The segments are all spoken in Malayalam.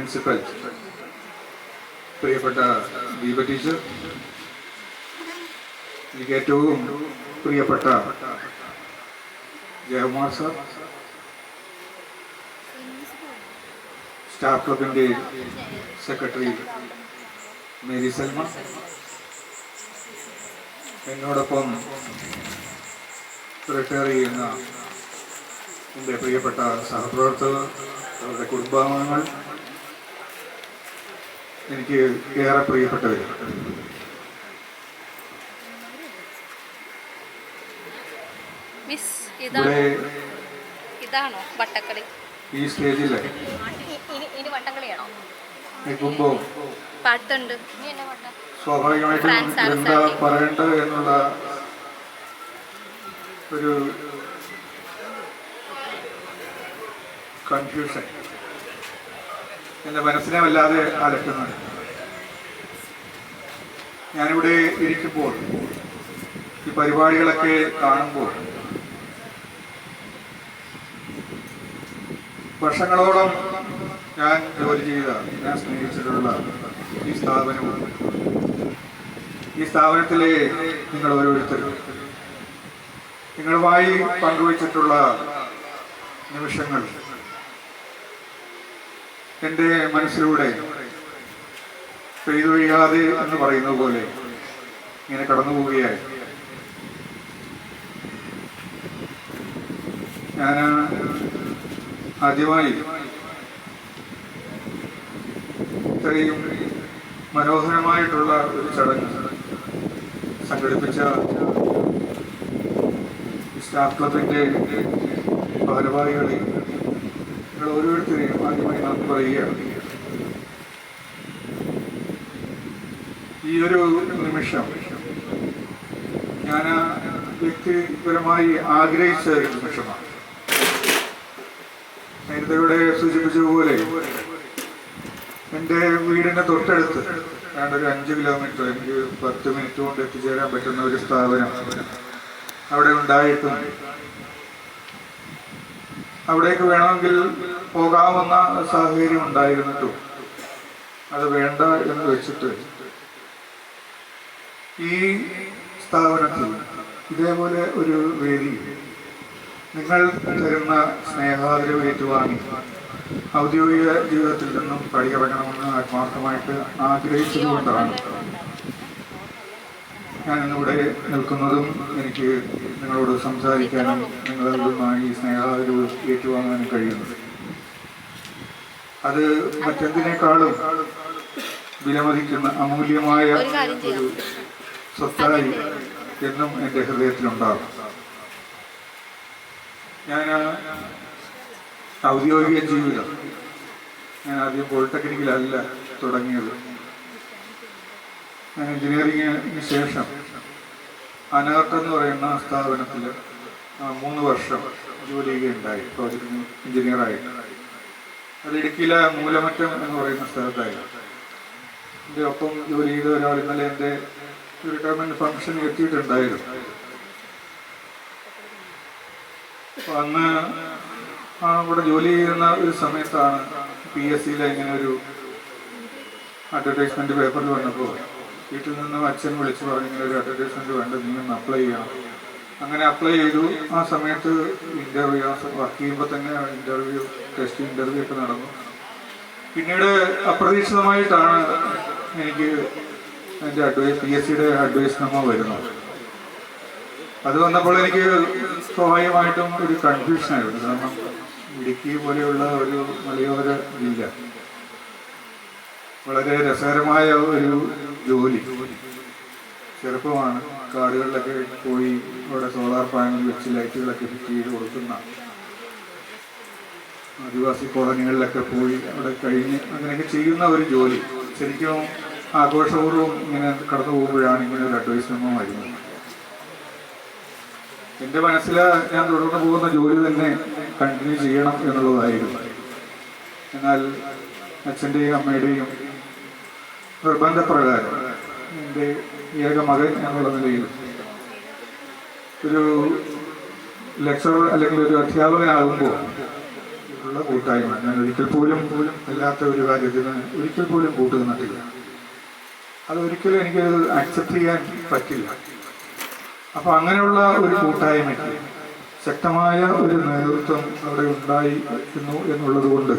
പ്രിൻസിപ്പൽ പ്രിയപ്പെട്ട ദീപ ടീച്ചർ, എനിക്ക് ഏറ്റവും പ്രിയപ്പെട്ട ജയകുമാർ സാർ, സ്റ്റാഫ് ക്ലബിൻ്റെ സെക്രട്ടറി മേരി സൽമ, എന്നോടൊപ്പം റിട്ടയർ ചെയ്യുന്ന എൻ്റെ പ്രിയപ്പെട്ട സഹപ്രവർത്തകർ, അവരുടെ കുടുംബാംഗങ്ങൾ, എനിക്ക് ഏറെ പ്രിയപ്പെട്ടവർ, ഇവിടെ ഈ സ്റ്റേജിൽ നിൽക്കുമ്പോൾ സ്വാഭാവികമായിട്ടും എന്താ പറയേണ്ടത് എന്നുള്ള ഒരു കൺഫ്യൂഷൻ എൻ്റെ മനസ്സിനെ വല്ലാതെ അലട്ടുന്നുണ്ട്. ഞാനിവിടെ ഇരിക്കുമ്പോൾ ഈ പരിപാടികളൊക്കെ കാണുമ്പോൾ വർഷങ്ങളോളം ഞാൻ ജോലി ചെയ്ത, ഞാൻ സ്നേഹിച്ചിട്ടുള്ള ഈ സ്ഥാപനത്തിലെ നിങ്ങൾ ഓരോരുത്തരും നിങ്ങളുമായി പങ്കുവച്ചിട്ടുള്ള നിമിഷങ്ങൾ എൻ്റെ മനസ്സിലൂടെ പെയ്തൊഴിയാതെ എന്ന് പറയുന്നത് പോലെ ഇങ്ങനെ കടന്നു പോവുകയായി. ഞാൻ ആദ്യമായി ഇത്രയും മനോഹരമായിട്ടുള്ള ഒരു ചടങ്ങ് സംഘടിപ്പിച്ച സ്റ്റാഫ് ക്ലബിൻ്റെ ഭാരവാഹികളെ നിങ്ങൾ ഓരോരുത്തരെയും ആദ്യമായി നന്ദി പറയുകയാണ്. ഈ ഒരു നിമിഷം ഞാൻ വ്യക്തിപരമായി ആഗ്രഹിച്ച ഒരു നിമിഷമാണ്. നേരത്തെ ഇവിടെ സൂചിപ്പിച്ചതുപോലെ എൻ്റെ വീടിൻ്റെ തൊട്ടടുത്ത് ഒരു 5 കിലോമീറ്റർ, എനിക്ക് 10 മിനിറ്റ് കൊണ്ട് എത്തിച്ചേരാൻ പറ്റുന്ന ഒരു സ്ഥാപനം അവിടെ ഉണ്ടായിട്ടും അവിടേക്ക് വേണമെങ്കിൽ പോകാമെന്ന സാഹചര്യം ഉണ്ടായിരുന്നിട്ടും അത് വേണ്ട എന്ന് വെച്ചിട്ട് ഈ സ്ഥാപനത്തിൽ ഇതേപോലെ ഒരു വേദി നിങ്ങൾ തരുന്ന സ്നേഹാദരവ് ഏറ്റുവാങ്ങി ഔദ്യോഗിക ജീവിതത്തിൽ നിന്നും പടിയിറങ്ങണമെന്ന് ആത്മാർത്ഥമായിട്ട് ആഗ്രഹിച്ചതുകൊണ്ടാണ് ഞാൻ ഇന്നിവിടെ നിൽക്കുന്നതും എനിക്ക് നിങ്ങളോട് സംസാരിക്കാനും നിങ്ങളുമായി സ്നേഹാദരവ് ഏറ്റുവാങ്ങാനും കഴിയുന്നത്. അത് മറ്റെന്തിനേക്കാളും വിലമതിക്കുന്ന അമൂല്യമായ ഒരു സ്വത്തായി എന്നും എൻ്റെ ഹൃദയത്തിലുണ്ടാകും. ഞാൻ ഔദ്യോഗിക ജീവിതം ഞാൻ ആദ്യം പോളിടെക്നിക്കിലല്ല തുടങ്ങിയത്. ഞാൻ എഞ്ചിനീയറിങ്ങിന് ശേഷം അനർട്ട് എന്ന് പറയുന്ന സ്ഥാപനത്തിൽ 3 വർഷം ജോലി ചെയ്യുകയുണ്ടായി, പ്രോജക്ട് എഞ്ചിനീയറായിട്ട്. അത് ഇടുക്കിയിലെ മൂലമറ്റം എന്ന് പറയുന്ന സ്ഥലത്തായിരുന്നു. എൻ്റെ ഒപ്പം ജോലി ചെയ്ത ഒരാൾ ഇന്നലെ എൻ്റെ റിട്ടയർമെൻറ്റ് ഫംഗ്ഷൻ എത്തിയിട്ടുണ്ടായിരുന്നു. അപ്പോൾ അന്ന് ഇവിടെ ജോലി ചെയ്യുന്ന ഒരു സമയത്താണ് PSCയിലെ ഇങ്ങനെ ഒരു അഡ്വർടൈസ്മെൻറ്റ് പേപ്പറിൽ വന്നപ്പോൾ വീട്ടിൽ നിന്നും അച്ഛൻ വിളിച്ച് പറഞ്ഞു, ഇങ്ങനെ ഒരു അഡ്വർടൈസ്മെൻറ്റ് വേണ്ട, നീ ഒന്ന് അപ്ലൈ ചെയ്യണം. അങ്ങനെ അപ്ലൈ ചെയ്തു. ആ സമയത്ത് ഇൻ്റർവ്യൂ, വർക്ക് ചെയ്യുമ്പോൾ തന്നെ ടെസ്റ്റ് ഇൻ്റർവ്യൂ ഒക്കെ നടന്നു. പിന്നീട് അപ്രതീക്ഷിതമായിട്ടാണ് എനിക്ക് എൻ്റെ PSCയുടെ അഡ്വൈസ് മെമ്മോ വരുന്നത്. അത് വന്നപ്പോൾ എനിക്ക് സ്വാഭാവികമായിട്ടും ഒരു കൺഫ്യൂഷനായിരുന്നു. കാരണം ഇടുക്കി പോലെയുള്ള ഒരു മലയോര ജില്ല, വളരെ രസകരമായ ഒരു ജോലി, ചെറുപ്പമാണ്. കാടുകളിലൊക്കെ പോയി അവിടെ സോളാർ പാനൽ വെച്ച് ലൈറ്റുകളൊക്കെ ഫിറ്റ് ചെയ്ത് കൊടുക്കുന്ന, ആദിവാസി കോളനികളിലൊക്കെ പോയി അവിടെ കഴിഞ്ഞ് അങ്ങനെയൊക്കെ ചെയ്യുന്ന ഒരു ജോലി. ശരിക്കും ആഘോഷപൂർവ്വം ഇങ്ങനെ കടന്നു പോകുമ്പോഴാണ് ഇങ്ങനെ ഒരു അഡ്വൈസ് മെമ്മോ വരുന്നത്. എൻ്റെ മനസ്സിൽ ഞാൻ തുടർന്ന് പോകുന്ന ജോലി തന്നെ കണ്ടിന്യൂ ചെയ്യണം എന്നുള്ളതായിരുന്നു. എന്നാൽ അച്ഛൻ്റെയും അമ്മയുടെയും നിർബന്ധപ്രകാരം എൻ്റെ ഏക മകൻ എന്നുള്ള നിലയിൽ ഒരു ലെക്ചറർ അല്ലെങ്കിൽ ഒരു അധ്യാപകനാകുമ്പോൾ ഉള്ള ആയിട്ടുള്ള കൂട്ടായ്മ. ഞാൻ ഒരിക്കൽ പോലും അല്ലാത്ത ഒരു കാര്യത്തിന് ഒരിക്കൽ പോലും കൂട്ടുനിന്നിട്ടില്ല. അതൊരിക്കലും എനിക്കത് അക്സെപ്റ്റ് ചെയ്യാൻ പറ്റില്ല. അപ്പം അങ്ങനെയുള്ള ഒരു കൂട്ടായ്മയ്ക്ക് ശക്തമായ ഒരു നേതൃത്വം അവിടെ ഉണ്ടായിരുന്നു എന്നുള്ളത് കൊണ്ട്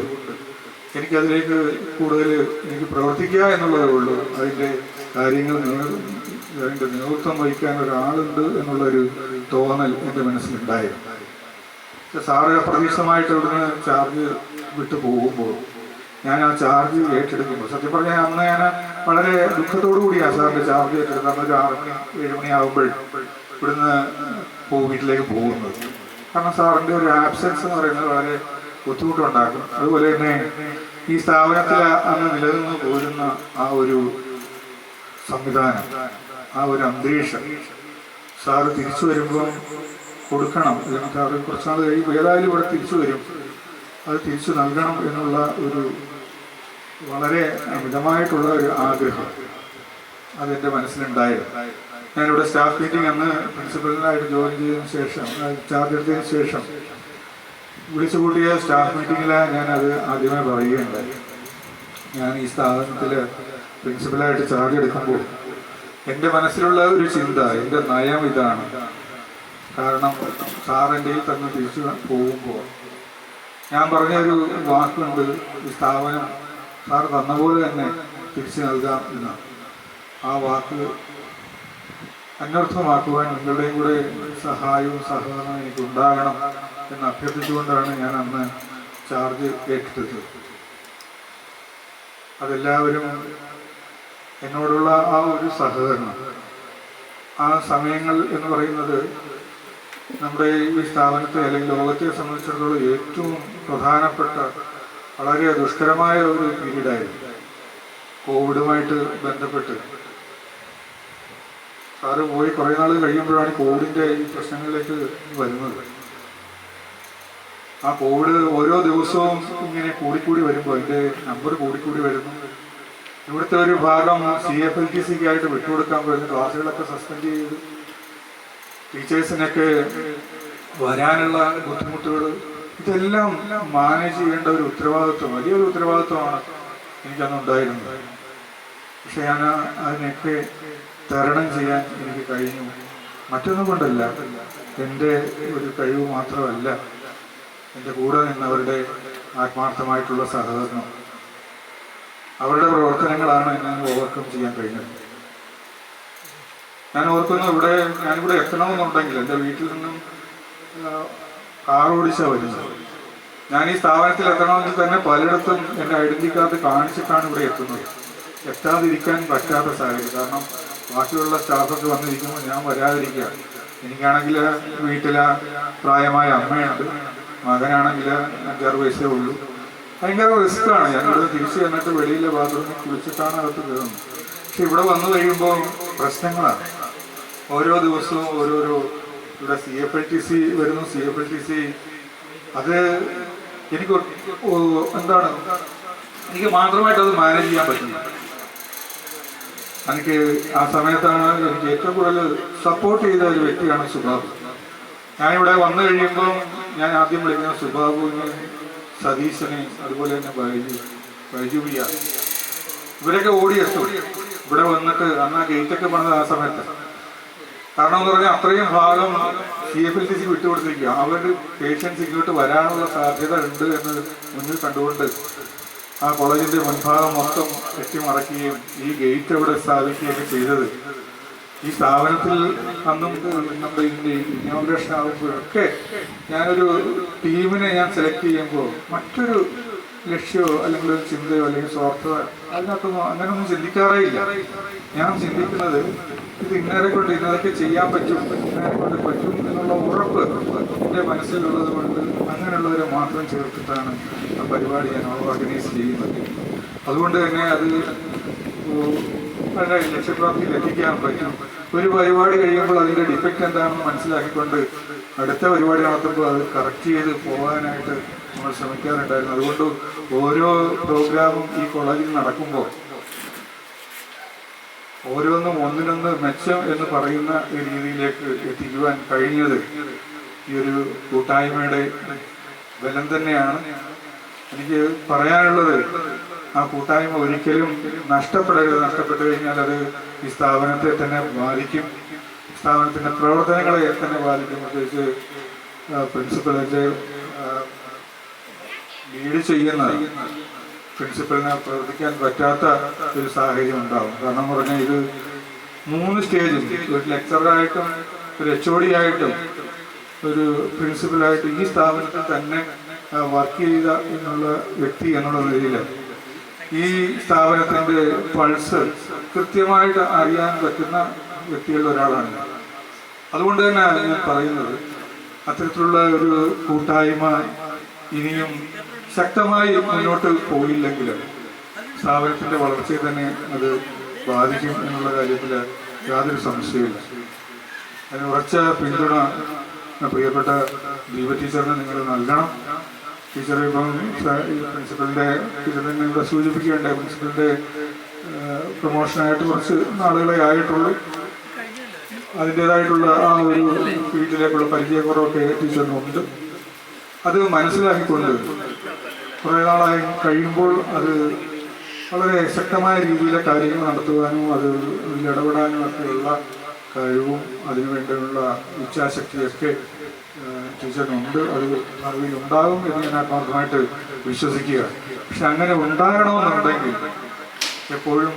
എനിക്കതിലേക്ക് കൂടുതൽ എനിക്ക് പ്രവർത്തിക്കുക എന്നുള്ളതേ ഉള്ളൂ. അതിൻ്റെ കാര്യങ്ങൾ അതിൻ്റെ നേതൃത്വം വഹിക്കാൻ ഒരാളുണ്ട് എന്നുള്ളൊരു തോന്നൽ എൻ്റെ മനസ്സിലുണ്ടായിരുന്നു. സാറ് അപ്രതീക്ഷിതമായിട്ട് ഇവിടുന്ന് ചാർജ് വിട്ടു പോകുമ്പോൾ ഞാൻ ആ ചാർജ് ഏറ്റെടുക്കുമ്പോൾ സത്യം പറഞ്ഞാൽ അന്ന് ഞാൻ വളരെ ദുഃഖത്തോടു കൂടിയാണ് സാറിൻ്റെ ചാർജ് ഏറ്റെടുക്കാൻ ഒരു 6 മണി 7 മണിയാകുമ്പോൾ ഇവിടുന്ന് വീട്ടിലേക്ക് പോകുന്നത്. കാരണം സാറിൻ്റെ ഒരു ആബ്സെൻസ് എന്ന് പറയുന്നത് വളരെ ബുദ്ധിമുട്ടുണ്ടാക്കും. അതുപോലെ തന്നെ ഈ സ്ഥാപനത്തിൽ അന്ന് നിലനിന്ന് പോരുന്ന ആ ഒരു സംവിധാനം, ആ ഒരു അന്തരീക്ഷം സാറ് തിരിച്ചു വരുമ്പോൾ കൊടുക്കണം. അല്ലെങ്കിൽ സാറ് കുറച്ചുനാൾ കഴിയുമ്പോൾ ഏതായാലും ഇവിടെ തിരിച്ചു വരും, അത് തിരിച്ചു നൽകണം എന്നുള്ള ഒരു വളരെ അമിതമായിട്ടുള്ള ഒരു ആഗ്രഹം അതെൻ്റെ മനസ്സിലുണ്ടായിരുന്നു. ഞാനിവിടെ സ്റ്റാഫ് മീറ്റിംഗ് അന്ന് പ്രിൻസിപ്പലിനായിട്ട് ജോയിൻ ചെയ്തതിന് ശേഷം, ചാർജ് എടുത്തതിന് ശേഷം വിളിച്ചു കൂട്ടിയ സ്റ്റാഫ് മീറ്റിങ്ങിൽ ഞാനത് ആദ്യമേ പറയുകയുണ്ടായി. ഞാൻ ഈ സ്ഥാപനത്തിൽ പ്രിൻസിപ്പലായിട്ട് ചാർജ് എടുക്കുമ്പോൾ എൻ്റെ മനസ്സിലുള്ള ഒരു ചിന്ത, എൻ്റെ നയം ഇതാണ്. കാരണം സാറിൻ്റെ തന്നെ തിരിച്ചു പോകുമ്പോൾ ഞാൻ പറഞ്ഞൊരു വാക്കുണ്ട്, ഈ സ്ഥാപനം സാർ തന്ന പോലെ തന്നെ തിരിച്ചു നൽകാം എന്ന്. ആ വാക്ക് അന്വർത്ഥമാക്കുവാൻ നിങ്ങളുടെയും കൂടെ സഹായവും സഹകരണവും എനിക്കുണ്ടാകണം എന്ന് അഭ്യർത്ഥിച്ചുകൊണ്ടാണ് ഞാൻ അന്ന് ചാർജ് ഏറ്റെടുത്തത്. അതെല്ലാവരും എന്നോടുള്ള ആ ഒരു സഹകരണം, ആ സമയങ്ങൾ എന്ന് പറയുന്നത് നമ്മുടെ ഈ സ്ഥാപനത്തെ അല്ലെങ്കിൽ ലോകത്തെ സംബന്ധിച്ചിടത്തോളം ഏറ്റവും പ്രധാനപ്പെട്ട വളരെ ദുഷ്കരമായ ഒരു പീരീഡായിരുന്നു. കോവിഡുമായിട്ട് ബന്ധപ്പെട്ട് സാറ് പോയി കുറേ നാൾ കഴിയുമ്പോഴാണ് കോവിഡിൻ്റെ ഈ പ്രശ്നങ്ങളിലേക്ക് വരുന്നത്. ആ കോവിഡ് ഓരോ ദിവസവും ഇങ്ങനെ കൂടിക്കൂടി വരുമ്പോൾ അതിൻ്റെ നമ്പർ കൂടിക്കൂടി വരുന്നു. ഇവിടുത്തെ ഒരു ഭാഗം CFLTCക്കായിട്ട് വിട്ടുകൊടുക്കാൻ പോയിരുന്നു. ക്ലാസ്സുകളൊക്കെ സസ്പെൻഡ് ചെയ്തു. ടീച്ചേഴ്സിനൊക്കെ വരാനുള്ള ബുദ്ധിമുട്ടുകൾ, ഇതെല്ലാം മാനേജ് ചെയ്യേണ്ട ഒരു ഉത്തരവാദിത്വം, വലിയൊരു ഉത്തരവാദിത്വമാണ് എനിക്കന്നുണ്ടായിരുന്നത്. പക്ഷെ ഞാൻ അതിനൊക്കെ തരണം ചെയ്യാൻ എനിക്ക് കഴിഞ്ഞു. മറ്റൊന്നും കൊണ്ടല്ല, എൻ്റെ ഒരു കഴിവ് മാത്രമല്ല, എൻ്റെ കൂടെ നിന്നവരുടെ ആത്മാർത്ഥമായിട്ടുള്ള സഹകരണം, അവരുടെ പ്രവർത്തനങ്ങളാണ് എന്നെ ഓവർകം ചെയ്യാൻ കഴിഞ്ഞത്. ഞാൻ ഓർക്കുന്നു, ഞാനിവിടെ എത്തണമെന്നുണ്ടെങ്കിൽ എൻ്റെ വീട്ടിൽ നിന്നും കാർ ഓടിച്ചാണ് വരുന്നത്. ഞാൻ ഈ സ്ഥാപനത്തിൽ എത്തണമെങ്കിൽ തന്നെ പലയിടത്തും എൻ്റെ ഐഡൻറ്റി കാർഡ് കാണിച്ചിട്ടാണ് ഇവിടെ എത്തുന്നത്. എത്താതിരിക്കാൻ പറ്റാത്ത സാഹചര്യം. കാരണം ബാക്കിയുള്ള സ്റ്റാഫൊക്കെ വന്നിരിക്കുമ്പോൾ ഞാൻ വരാതിരിക്കുക. എനിക്കാണെങ്കിൽ വീട്ടിലെ പ്രായമായ അമ്മയുണ്ട്, മകനാണെങ്കിൽ 5-6 വയസ്സേ ഉള്ളൂ. ഭയങ്കര റിസ്ക്കാണ്. ഞാനിവിടെ തിരിച്ചു ചെന്നിട്ട് വെളിയിലെ ബാത്റൂമിൽ കുളിച്ചിട്ടാണ് അകത്ത് കയറുന്നത്. പക്ഷെ ഇവിടെ വന്നു കഴിയുമ്പോൾ പ്രശ്നങ്ങളാണ്. ഓരോ ദിവസവും ഓരോരോ ഇവിടെ CFLTC വരുന്നു. CFLTC അത് എനിക്ക് എന്താണ്, എനിക്ക് മാത്രമായിട്ട് അത് മാനേജ് ചെയ്യാൻ പറ്റുന്നു. എനിക്ക് ആ സമയത്താണ് എനിക്ക് ഏറ്റവും കൂടുതൽ സപ്പോർട്ട് ചെയ്ത ഒരു വ്യക്തിയാണ് സുബാബു. ഞാനിവിടെ വന്നു കഴിയുമ്പോൾ ഞാൻ ആദ്യം വിളിക്കുന്ന സുബാബുവിനെ, സതീശനെ, അതുപോലെ തന്നെ ബൈജുബിയ, ഇവരൊക്കെ ഓടിയെത്തും ഇവിടെ വന്നിട്ട്. അന്ന് ആ ഗേറ്റൊക്കെ പണിത് ആ സമയത്ത്. കാരണം എന്ന് പറഞ്ഞാൽ അത്രയും ഭാഗം CFLTC വിട്ടുകൊടുത്തിരിക്കുക. അവരുടെ പേഷ്യൻസ് ഇങ്ങോട്ട് വരാനുള്ള സാധ്യത ഉണ്ട് എന്ന് മുന്നിൽ കണ്ടുകൊണ്ട് ആ കോളേജിൻ്റെ മുൻഭാഗം മൊത്തം വെട്ടിമറക്കുകയും ഈ ഗേറ്റ് അവിടെ സ്ഥാപിക്കുകയൊക്കെ ചെയ്തത്. ഈ സ്ഥാപനത്തിൽ അന്നും നമ്മുടെ ഇതിൻ്റെ ഇനോഗ്രേഷൻ ആകുമ്പോഴൊക്കെ ഞാനൊരു ടീമിനെ ഞാൻ സെലക്ട് ചെയ്യുമ്പോൾ മറ്റൊരു ലക്ഷ്യമോ അല്ലെങ്കിൽ ഒരു ചിന്തയോ അല്ലെങ്കിൽ സ്വാർത്ഥത അതിനകത്തൊന്നും അങ്ങനെയൊന്നും ചിന്തിക്കാറേ ഇല്ല. ഞാൻ ചിന്തിക്കുന്നത് ഇത് ഇന്നേരെ കൊണ്ട് ഇന്നതൊക്കെ ചെയ്യാൻ പറ്റും, ഇന്നേരെ കൊണ്ട് പറ്റും എന്നുള്ള ഉറപ്പ് എൻ്റെ മനസ്സിലുള്ളത് കൊണ്ട് അങ്ങനെയുള്ളവരെ മാത്രം ചേർത്തിട്ടാണ് ആ പരിപാടി ഞാൻ ഓർഗനൈസ് ചെയ്യുന്നത്. അതുകൊണ്ട് തന്നെ അത് വളരെ ലക്ഷ്യപ്രാപ്തിയിൽ എത്തിക്കാൻ പറ്റും. ഒരു പരിപാടി കഴിയുമ്പോൾ അതിൻ്റെ ഡിഫക്റ്റ് എന്താണെന്ന് മനസ്സിലാക്കിക്കൊണ്ട് അടുത്ത പരിപാടി നടത്തുമ്പോൾ അത് കറക്റ്റ് ചെയ്ത് പോകാനായിട്ട് നമ്മൾ ശ്രമിക്കാറുണ്ടായിരുന്നു. അതുകൊണ്ട് ഓരോ പ്രോഗ്രാമും ഈ കോളേജിൽ നടക്കുമ്പോൾ ഓരോന്നും ഒന്നിനൊന്ന് മെച്ചം എന്ന് പറയുന്ന രീതിയിലേക്ക് എത്തിക്കുവാൻ കഴിഞ്ഞത് ഈ ഒരു കൂട്ടായ്മയുടെ ബലം തന്നെയാണ്. എനിക്ക് പറയാനുള്ളത് ആ കൂട്ടായ്മ ഒരിക്കലും നഷ്ടപ്പെടരുത്. നഷ്ടപ്പെട്ടു കഴിഞ്ഞാൽ അത് ഈ സ്ഥാപനത്തെ തന്നെ ബാധിക്കും, സ്ഥാപനത്തിൻ്റെ പ്രവർത്തനങ്ങളെ തന്നെ ബാധിക്കും. പ്രത്യേകിച്ച് പ്രിൻസിപ്പലിൻ്റെ ലീഡ് ചെയ്യുന്ന പ്രിൻസിപ്പലിനെ പ്രവർത്തിക്കാൻ പറ്റാത്ത ഒരു സാഹചര്യം ഉണ്ടാകും. കാരണം പറഞ്ഞാൽ ഇത് 3 സ്റ്റേജിൽ ഒരു ലെക്ചറായിട്ടും ഒരു HOD ആയിട്ടും ഒരു പ്രിൻസിപ്പലായിട്ടും ഈ സ്ഥാപനത്തിൽ തന്നെ വർക്ക് ചെയ്ത എന്നുള്ള വ്യക്തി എന്നുള്ള നിലയിൽ ഈ സ്ഥാപനത്തിൻ്റെ പൾസ് കൃത്യമായിട്ട് അറിയാൻ പറ്റുന്ന വ്യക്തികളിൽ ഒരാളാണ്. അതുകൊണ്ട് തന്നെ ഞാൻ പറയുന്നത് അത്തരത്തിലുള്ള ഒരു കൂട്ടായ്മ ഇനിയും ശക്തമായി മുന്നോട്ട് പോയില്ലെങ്കിൽ സ്ഥാപനത്തിൻ്റെ വളർച്ചയെ തന്നെ അത് ബാധിക്കും എന്നുള്ള കാര്യത്തിൽ യാതൊരു സംശയമില്ല. അതിന് ഉറച്ച പിന്തുണ പ്രിയപ്പെട്ട ദീപ ടീച്ചറിന് നിങ്ങൾ നൽകണം. ടീച്ചർ ഇപ്പം ടീച്ചറിനെ ഇവിടെ സൂചിപ്പിക്കേണ്ട പ്രിൻസിപ്പലിൻ്റെ പ്രൊമോഷനായിട്ട് കുറച്ച് നാളുകളെ ആയിട്ടുള്ളൂ. അതിൻ്റേതായിട്ടുള്ള ആ ഒരു ഫീൽഡിലേക്കുള്ള പരിചയക്കുറവൊക്കെ ടീച്ചറിനുണ്ട്. അത് മനസ്സിലാക്കിക്കൊണ്ട് കുറേ നാളായി കഴിയുമ്പോൾ അത് വളരെ ശക്തമായ രീതിയിലെ കാര്യങ്ങൾ നടത്തുവാനും അത് ഇടപെടാനും ഒക്കെയുള്ള കഴിവും അതിനുവേണ്ടിയുള്ള ഇച്ഛാശക്തിയൊക്കെ ടീച്ചറിനുണ്ട്. അത് ഭാവിയിൽ ഉണ്ടാകും എന്ന് ഞാൻ ആത്മാർത്ഥമായിട്ട് വിശ്വസിക്കുക. പക്ഷെ അങ്ങനെ ഉണ്ടാകണമെന്നുണ്ടെങ്കിൽ എപ്പോഴും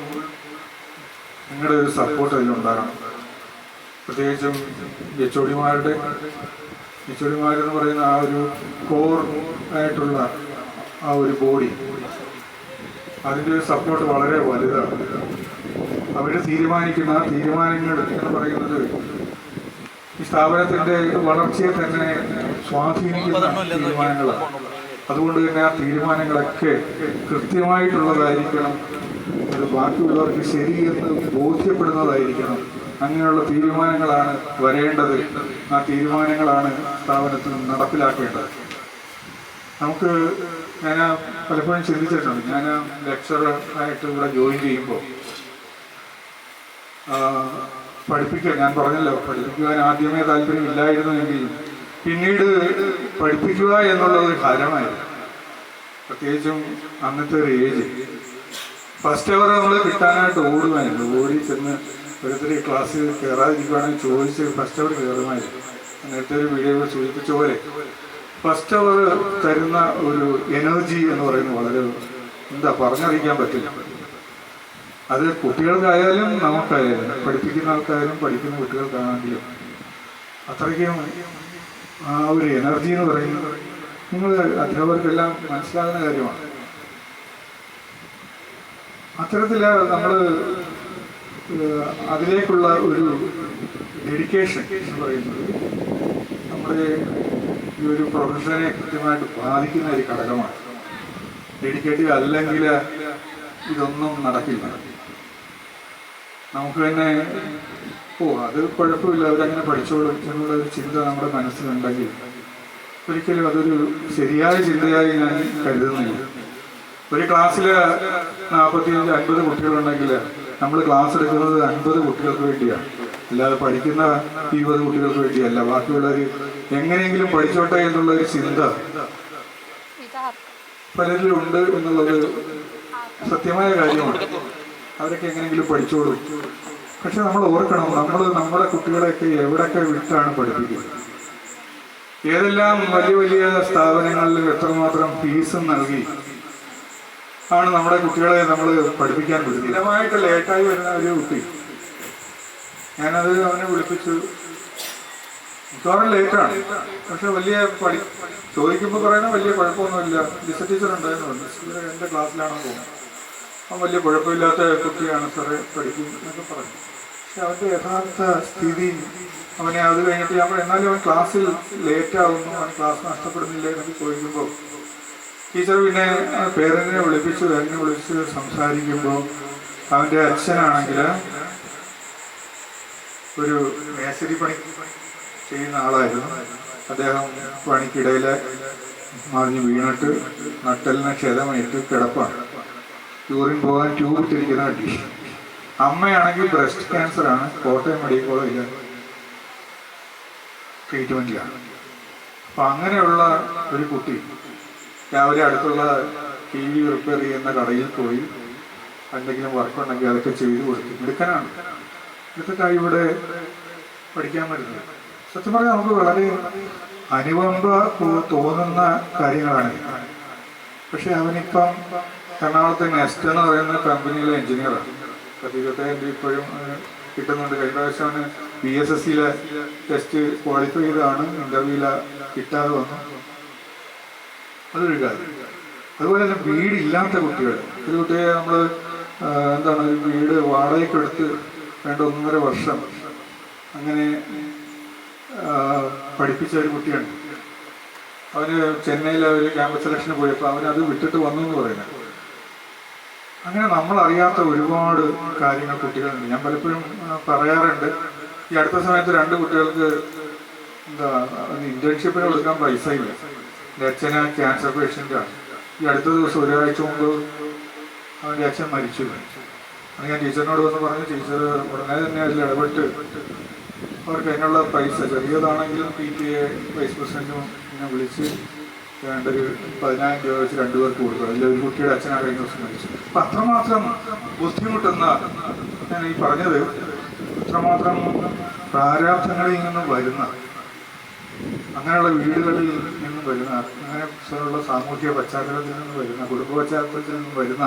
നിങ്ങളുടെ ഒരു സപ്പോർട്ട് അതിലുണ്ടാകണം. പ്രത്യേകിച്ചും HODമാരെന്ന് പറയുന്ന ആ ഒരു കോർ ആയിട്ടുള്ള ആ ഒരു ബോഡി, അതിൻ്റെ ഒരു സപ്പോർട്ട് വളരെ വലുതാണ്. അവർ തീരുമാനിക്കുന്ന തീരുമാനങ്ങൾ എന്ന് പറയുന്നത് ഈ സ്ഥാപനത്തിൻ്റെ വളർച്ചയെ തന്നെ സ്വാധീനിക്കുന്ന തീരുമാനങ്ങളാണ്. അതുകൊണ്ട് തന്നെ ആ തീരുമാനങ്ങളൊക്കെ കൃത്യമായിട്ടുള്ളതായിരിക്കണം. അത് ബാക്കിയുള്ളവർക്ക് ശരിയെന്ന് ബോധ്യപ്പെടുന്നതായിരിക്കണം. അങ്ങനെയുള്ള തീരുമാനങ്ങളാണ് വരേണ്ടത്. ആ തീരുമാനങ്ങളാണ് സ്ഥാപനത്തിൽ നടപ്പിലാക്കേണ്ടത്. ഞാൻ പലപ്പോഴും ചിന്തിച്ചിട്ടുണ്ട്. ഞാൻ ലെക്ചറർ ആയിട്ട് ഇവിടെ ജോയിൻ ചെയ്യുമ്പോൾ ഞാൻ പറഞ്ഞല്ലോ, പഠിപ്പിക്കുവാൻ ആദ്യമേ താല്പര്യമില്ലായിരുന്നുവെങ്കിൽ പിന്നീട് പഠിപ്പിക്കുക എന്നുള്ളത് ഒരു ഹരമായിരുന്നു. പ്രത്യേകിച്ചും അന്നത്തെ ഒരു ഏജ്. ഫസ്റ്റ് അവർ നമ്മൾ കിട്ടാനായിട്ട് ഓടുമായിരുന്നു. ഓടി ചെന്ന് ഓരോരുത്തർ ക്ലാസ്സിൽ കയറാതിരിക്കുകയാണെങ്കിൽ ചോദിച്ച് ഫസ്റ്റ് അവർ കയറുമായിരുന്നു. നേരത്തെ ഒരു വീഡിയോ സൂചിപ്പിച്ച പോലെ ഫസ്റ്റ് അവർ തരുന്ന ഒരു എനർജി എന്ന് പറയുന്നത് വളരെ പറഞ്ഞറിയിക്കാൻ പറ്റില്ല. അത് കുട്ടികൾക്കായാലും നമുക്കായാലും, പഠിപ്പിക്കുന്ന ആൾക്കാരും പഠിക്കുന്ന കുട്ടികൾക്കാണെങ്കിലും അത്രയ്ക്കും ആ ഒരു എനർജി എന്ന് പറയുന്നത് നിങ്ങൾ അധ്യാപകർക്കെല്ലാം മനസ്സിലാകുന്ന കാര്യമാണ്. അത്തരത്തിൽ നമ്മൾ അതിലേക്കുള്ള ഒരു ഡെഡിക്കേഷൻ എന്ന് പറയുന്നത് നമ്മുടെ ഈ ഒരു പ്രൊഫഷനെ കൃത്യമായിട്ട് ബാധിക്കുന്ന ഒരു ഘടകമാണ്. ഡെഡിക്കേറ്റീവ് അല്ലെങ്കിൽ ഇതൊന്നും നടക്കില്ല. നമുക്ക് തന്നെ അത് കുഴപ്പമില്ല, അവരങ്ങനെ പഠിച്ചോളും എന്നുള്ളൊരു ചിന്ത നമ്മുടെ മനസ്സിലുണ്ടെങ്കിൽ ഒരിക്കലും അതൊരു ശരിയായ ചിന്തയായി ഞാൻ കരുതുന്നില്ല. ഒരു ക്ലാസ്സിൽ 45-50 കുട്ടികളുണ്ടെങ്കിൽ നമ്മൾ ക്ലാസ് എടുക്കുന്നത് 50 കുട്ടികൾക്ക് വേണ്ടിയാണ്, അല്ലാതെ പഠിക്കുന്ന 20 കുട്ടികൾക്ക് വേണ്ടിയല്ല. ബാക്കിയുള്ളവർ എങ്ങനെയെങ്കിലും പഠിച്ചോട്ടെ എന്നുള്ളൊരു ചിന്ത പലരിലും ഉണ്ട് എന്നുള്ളത് സത്യമായ കാര്യമാണ്. അവരൊക്കെ എങ്ങനെയെങ്കിലും പഠിച്ചോളും. പക്ഷെ നമ്മൾ ഓർക്കണം, നമ്മുടെ കുട്ടികളെയൊക്കെ എവിടെയൊക്കെ വിട്ടാണ് പഠിപ്പിക്കുന്നത്. ഏതെല്ലാം വലിയ വലിയ സ്ഥാപനങ്ങളിൽ എത്രമാത്രം ഫീസും നൽകി ആണ് നമ്മുടെ കുട്ടികളെ നമ്മൾ പഠിപ്പിക്കാൻ വിടുന്നത്. സ്ഥിരമായിട്ട് ലേറ്റായി വരുന്ന ഒരു കുട്ടി, ഞാനത് അവനെ വിളിപ്പിച്ചു. മിക്കവാറും ലേറ്റാണ്, പക്ഷെ ചോദിക്കുമ്പോൾ പറയുന്നത് വലിയ കുഴപ്പമൊന്നുമില്ല. ലിസ ടീച്ചർ ഉണ്ടായിരുന്നു, എൻ്റെ ക്ലാസ്സിലാണെന്ന് തോന്നുന്നു. അവൻ വലിയ കുഴപ്പമില്ലാത്ത കുട്ടിയാണ് സാറേ, പഠിക്കും എന്നൊക്കെ പറഞ്ഞു. പക്ഷെ അവൻ്റെ യഥാർത്ഥ സ്ഥിതി അവനെ അത് കഴിഞ്ഞിട്ട് എന്നാലും അവൻ ക്ലാസ്സിൽ ലേറ്റാവുന്നു, അവൻ ക്ലാസ് നഷ്ടപ്പെടുന്നില്ല എന്നൊക്കെ ചോദിക്കുമ്പോൾ ടീച്ചർ പിന്നെ പേരൻറ്റിനെ വിളിച്ച് സംസാരിക്കുമ്പോൾ അവൻ്റെ അച്ഛനാണെങ്കിൽ ഒരു മേശരി പണി ചെയ്യുന്ന ആളായിരുന്നു. അദ്ദേഹം പണിക്കിടയിൽ മറിഞ്ഞ് വീണിട്ട് നട്ടലിന് ക്ഷതമേറ്റ് കിടപ്പാണ്. യൂറിൻ പോകാൻ ട്യൂബ് ഇട്ടിരിക്കുന്ന കണ്ടീഷൻ. അമ്മയാണെങ്കിൽ ബ്രസ്റ്റ് ക്യാൻസറാണ്, കോട്ടയം മെഡിക്കൽ കോളേജിൽ ട്രീറ്റ്മെൻറ്റിലാണ്. അപ്പം അങ്ങനെയുള്ള ഒരു കുട്ടി രാവിലെ അടുത്തുള്ള ടി വി റിപ്പയർ ചെയ്യുന്ന കടയിൽ പോയി എന്തെങ്കിലും വർക്കുണ്ടെങ്കിൽ അതൊക്കെ ചെയ്തു കൊടുക്കും. മിടുക്കനാണ്. എടുത്തിട്ടാണ് ഇവിടെ പഠിക്കാൻ വരുന്നത്. സത്യം പറഞ്ഞാൽ നമുക്ക് വളരെ അനുകമ്പ തോന്നുന്ന കാര്യങ്ങളാണ്. പക്ഷെ അവനിപ്പം എറണാകുളത്തെ നെസ്റ്റ് എന്ന് പറയുന്ന കമ്പനിയിലെ എഞ്ചിനീയറാണ്. 25,000 ഇപ്പോഴും കിട്ടുന്നുണ്ട്. കഴിഞ്ഞ പ്രാവശ്യം അവന് BSSCയിലെ ടെസ്റ്റ് ക്വാളിഫൈ ചെയ്താണ്, ഇന്റർവ്യൂവില് കിട്ടാതെ വന്നു. അതൊരു കാര്യം. അതുപോലെ തന്നെ വീടില്ലാത്ത കുട്ടികൾ, ഒരു കുട്ടിയെ നമ്മൾ എന്താണ് ഒരു വീട് വാടകയ്ക്ക് എടുത്ത് 1.5 വർഷം അങ്ങനെ പഠിപ്പിച്ച ഒരു കുട്ടിയാണ്. അവന് ചെന്നൈയിലെ ഒരു ക്യാമ്പസ് സെലക്ഷന് പോയപ്പോൾ അവനത് വിട്ടിട്ട് വന്നു എന്ന് പറയുന്നത്. അങ്ങനെ നമ്മളറിയാത്ത ഒരുപാട് കാര്യങ്ങൾ കുട്ടികളുണ്ട്. ഞാൻ പലപ്പോഴും പറയാറുണ്ട്, ഈ അടുത്ത സമയത്ത് 2 കുട്ടികൾക്ക് ഇന്റേൺഷിപ്പിന് കൊടുക്കാൻ പൈസ ഇല്ല. എൻ്റെ അച്ഛന് ക്യാൻസർ പേഷ്യൻ്റാണ്. ഈ അടുത്ത ദിവസം ഒരാഴ്ച മുമ്പ് അവൻ്റെ അച്ഛൻ മരിച്ചു. അത് ഞാൻ ടീച്ചറിനോട് വന്ന് പറഞ്ഞു. ടീച്ചർ ഉടനെ തന്നെ അതിൽ ഇടപെട്ട് അവർക്ക് അതിനുള്ള പൈസ ചെറിയതാണെങ്കിലും PTA വൈസ് പ്രസിഡന്റും എന്നെ വിളിച്ച് വേണ്ടൊരു 10,000 രൂപ വെച്ച് 2 പേർക്ക് കൊടുക്കും. അതിലൊരു കുട്ടിയുടെ അച്ഛനാ കഴിഞ്ഞ ദിവസം മരിച്ചു. അപ്പം അത്രമാത്രം ബുദ്ധിമുട്ടുന്ന, ഞാൻ ഈ പറഞ്ഞത് അത്രമാത്രം പ്രാരാബ്ധങ്ങളിൽ നിന്നും വരുന്ന, അങ്ങനെയുള്ള വീടുകളിൽ നിന്നും വരുന്ന, അങ്ങനെയുള്ള സാമൂഹിക പശ്ചാത്തലത്തിൽ നിന്നും വരുന്ന, കുടുംബ പശ്ചാത്തലത്തിൽ നിന്നും വരുന്ന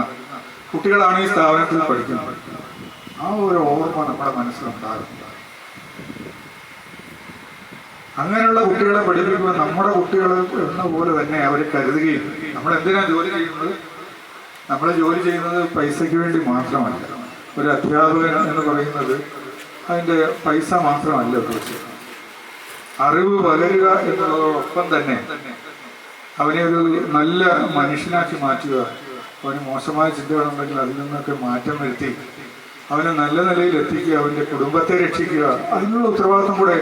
കുട്ടികളാണ് ഈ സ്ഥാപനത്തിൽ പഠിക്കുന്നത്. ആ ഒരു ഓർമ്മ നമ്മുടെ മനസ്സിലുണ്ടാകും. അങ്ങനെയുള്ള കുട്ടികളെ പഠിപ്പിക്കുമ്പോൾ നമ്മുടെ കുട്ടികൾ എന്ന പോലെ തന്നെ അവരെ കരുതുകയും, നമ്മൾ എന്തിനാ ജോലി ചെയ്യുന്നത്? നമ്മൾ ജോലി ചെയ്യുന്നത് പൈസയ്ക്ക് വേണ്ടി മാത്രമല്ല. ഒരു അധ്യാപകൻ എന്ന് പറയുന്നത് അതിൻ്റെ പൈസ മാത്രമല്ല ഉദ്ദേശിച്ചത്. അറിവ് പകരുക എന്നുള്ളതോടൊപ്പം തന്നെ അവനെ ഒരു നല്ല മനുഷ്യനാക്കി മാറ്റുക. അവന് മോശമായ ചിന്തകളുണ്ടെങ്കിൽ അതിൽ നിന്നൊക്കെ മാറ്റം വരുത്തി അവനെ നല്ല നിലയിൽ എത്തിക്കുക, അവൻ്റെ കുടുംബത്തെ രക്ഷിക്കുക. അതിനുള്ള ഉത്തരവാദിത്വം കൂടെ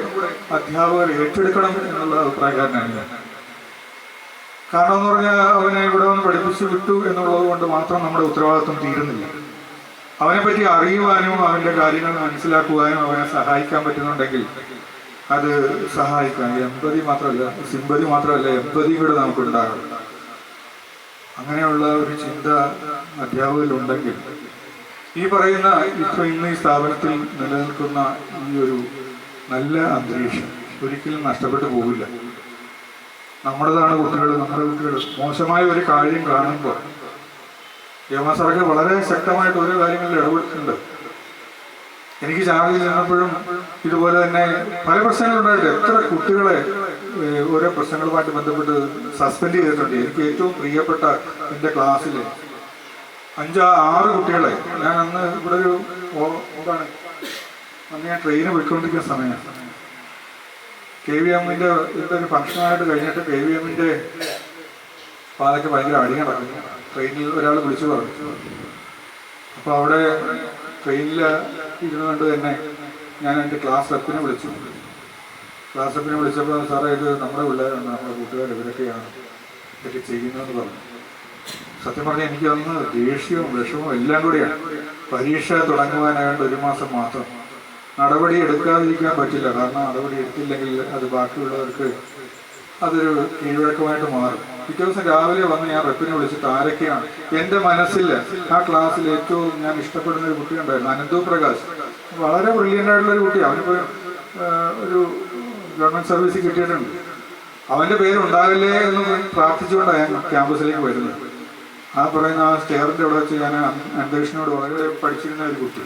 അധ്യാപകർ ഏറ്റെടുക്കണം എന്നുള്ള അഭിപ്രായക്കാരനാണ് ഞാൻ. കാരണം എന്ന് പറഞ്ഞാൽ അവനെ ഇവിടെ വന്ന് പഠിപ്പിച്ചു വിട്ടു എന്നുള്ളത് കൊണ്ട് മാത്രം നമ്മുടെ ഉത്തരവാദിത്വം തീരുന്നില്ല. അവനെപ്പറ്റി അറിയുവാനും അവൻ്റെ കാര്യങ്ങൾ മനസ്സിലാക്കുവാനും അവനെ സഹായിക്കാൻ പറ്റുന്നുണ്ടെങ്കിൽ അത് സഹായിക്കാം. എമ്പതി മാത്രമല്ല, സിമ്പതി മാത്രമല്ല, എമ്പതി കൂടെ നമുക്കുണ്ടാകും. അങ്ങനെയുള്ള ഒരു ചിന്ത അധ്യാപകരിലുണ്ടെങ്കിൽ ഈ പറയുന്ന ഇന്ന് ഈ സ്ഥാപനത്തിൽ നിലനിൽക്കുന്ന ഈ ഒരു നല്ല അന്തരീക്ഷം ഒരിക്കലും നഷ്ടപ്പെട്ടു പോകില്ല. നമ്മുടേതാണ് കുട്ടികൾ. നമ്മുടെ കുട്ടികൾ മോശമായ ഒരു കാര്യം കാണുമ്പോൾ സർക്കാർ വളരെ ശക്തമായിട്ട് ഓരോ കാര്യങ്ങളിൽ ഇടപെട്ടിട്ടുണ്ട്. എനിക്ക് ചാർജിൽ ചെന്നപ്പോഴും ഇതുപോലെ തന്നെ പല പ്രശ്നങ്ങളുണ്ടായിട്ട് എത്ര കുട്ടികളെ ഓരോ പ്രശ്നങ്ങളുമായിട്ട് ബന്ധപ്പെട്ട് സസ്പെൻഡ് ചെയ്തിട്ടുണ്ട്. എനിക്ക് ഏറ്റവും പ്രിയപ്പെട്ട എൻ്റെ ക്ലാസ്സിൽ 5-6 കുട്ടികളെ ഞാൻ അന്ന് ഇവിടെ ഒരു അന്ന് ഞാൻ ട്രെയിന് പോയിക്കൊണ്ടിരിക്കുന്ന സമയം KVMന്റെ ഒരു ഫംഗ്ഷനായിട്ട് കഴിഞ്ഞിട്ട് KVMന്റെ പാതയ്ക്ക് ഭയങ്കര അടി നടക്കുന്നു. ട്രെയിനിൽ ഒരാൾ വിളിച്ചു പറഞ്ഞു. അപ്പോൾ അവിടെ ട്രെയിനിൽ ഇരുന്നുകൊണ്ട് തന്നെ ഞാൻ എൻ്റെ ക്ലാസ് റെപ്പിനെ വിളിച്ചു. ക്ലാസ് റെപ്പിനെ വിളിച്ചപ്പോൾ സാറേ ഇത് നമ്മുടെ പിള്ളേരുണ്ട്, നമ്മുടെ കൂട്ടുകാർ, ഇവരൊക്കെയാണ് ഇതൊക്കെ ചെയ്യുന്നതെന്ന് പറഞ്ഞു. സത്യം പറഞ്ഞാൽ എനിക്കതൊന്ന് ദേഷ്യവും വിഷമവും എല്ലാം കൂടിയാണ്. പരീക്ഷ തുടങ്ങുവാനായിട്ട് 1 മാസം മാത്രം. നടപടി എടുക്കാതിരിക്കാൻ പറ്റില്ല. കാരണം നടപടി എടുത്തില്ലെങ്കിൽ അത് ബാക്കിയുള്ളവർക്ക് അതൊരു കീഴ്വഴക്കമായിട്ട് മാറും. പിറ്റേ ദിവസം രാവിലെ വന്ന് ഞാൻ റെപ്പിനെ വിളിച്ചിട്ട് ആരൊക്കെയാണ് എൻ്റെ മനസ്സിൽ ആ ക്ലാസ്സിൽ ഏറ്റവും ഞാൻ ഇഷ്ടപ്പെടുന്ന ഒരു കുട്ടി ഉണ്ടായിരുന്നു, അനന്തു പ്രകാശ്. വളരെ ബ്രില്യൻ്റ് ആയിട്ടുള്ള ഒരു കുട്ടി. അവനിപ്പോൾ ഒരു ഗവൺമെൻറ് സർവീസ് കിട്ടിയിട്ടുണ്ട്. അവൻ്റെ പേരുണ്ടാകില്ലേ എന്ന് പ്രാർത്ഥിച്ചുകൊണ്ടാണ് ഞാൻ ക്യാമ്പസിലേക്ക് വരുന്നത്. ആ പറയുന്ന ആ സ്റ്റെയറിൻ്റെ അവിടെ വെച്ച് ഞാൻ അന്തരീക്ഷനോട് വളരെ പഠിച്ചിരുന്ന ഒരു കുട്ടി.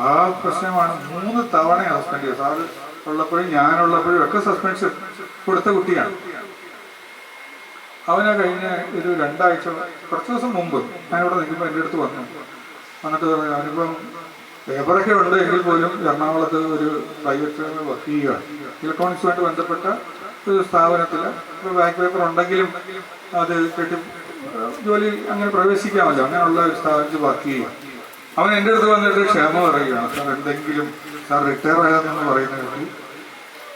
ആ പ്രശ്നമാണ് 3 തവണ സസ്പെൻഡ് ചെയ്തത്. സാറ് ഉള്ളപ്പോഴും ഞാനുള്ളപ്പോഴും ഒക്കെ സസ്പെൻഷൻ കൊടുത്ത കുട്ടിയാണ്. അവനെ കഴിഞ്ഞ ഒരു 2 ആഴ്ച കുറച്ച് ദിവസം മുമ്പ് ഞാനിവിടെ നിൽക്കുമ്പോൾ എൻ്റെ അടുത്ത് വന്നിട്ട് പറഞ്ഞു, അവനിപ്പം പേപ്പറൊക്കെ ഉണ്ട് എങ്കിൽ പോലും എറണാകുളത്ത് ഒരു പ്രൈവറ്റ് വർക്ക് ചെയ്യുകയാണ്. ഇലക്ട്രോണിക്സുമായിട്ട് ബന്ധപ്പെട്ട ഒരു സ്ഥാപനത്തിൽ ബാക്ക് പേപ്പർ ഉണ്ടെങ്കിലും അത് കെട്ടി ജോലി അങ്ങനെ പ്രവേശിക്കാമല്ലോ. അങ്ങനെയുള്ള ഒരു സ്ഥാപനത്തിൽ വർക്ക് ചെയ്യുക. അവൻ എൻ്റെ അടുത്ത് വന്നിട്ട് ക്ഷമ പറയുകയാണ്, സാർ എന്തെങ്കിലും സാർ റിട്ടയർ ആയതെന്ന് പറയുന്ന കുട്ടി,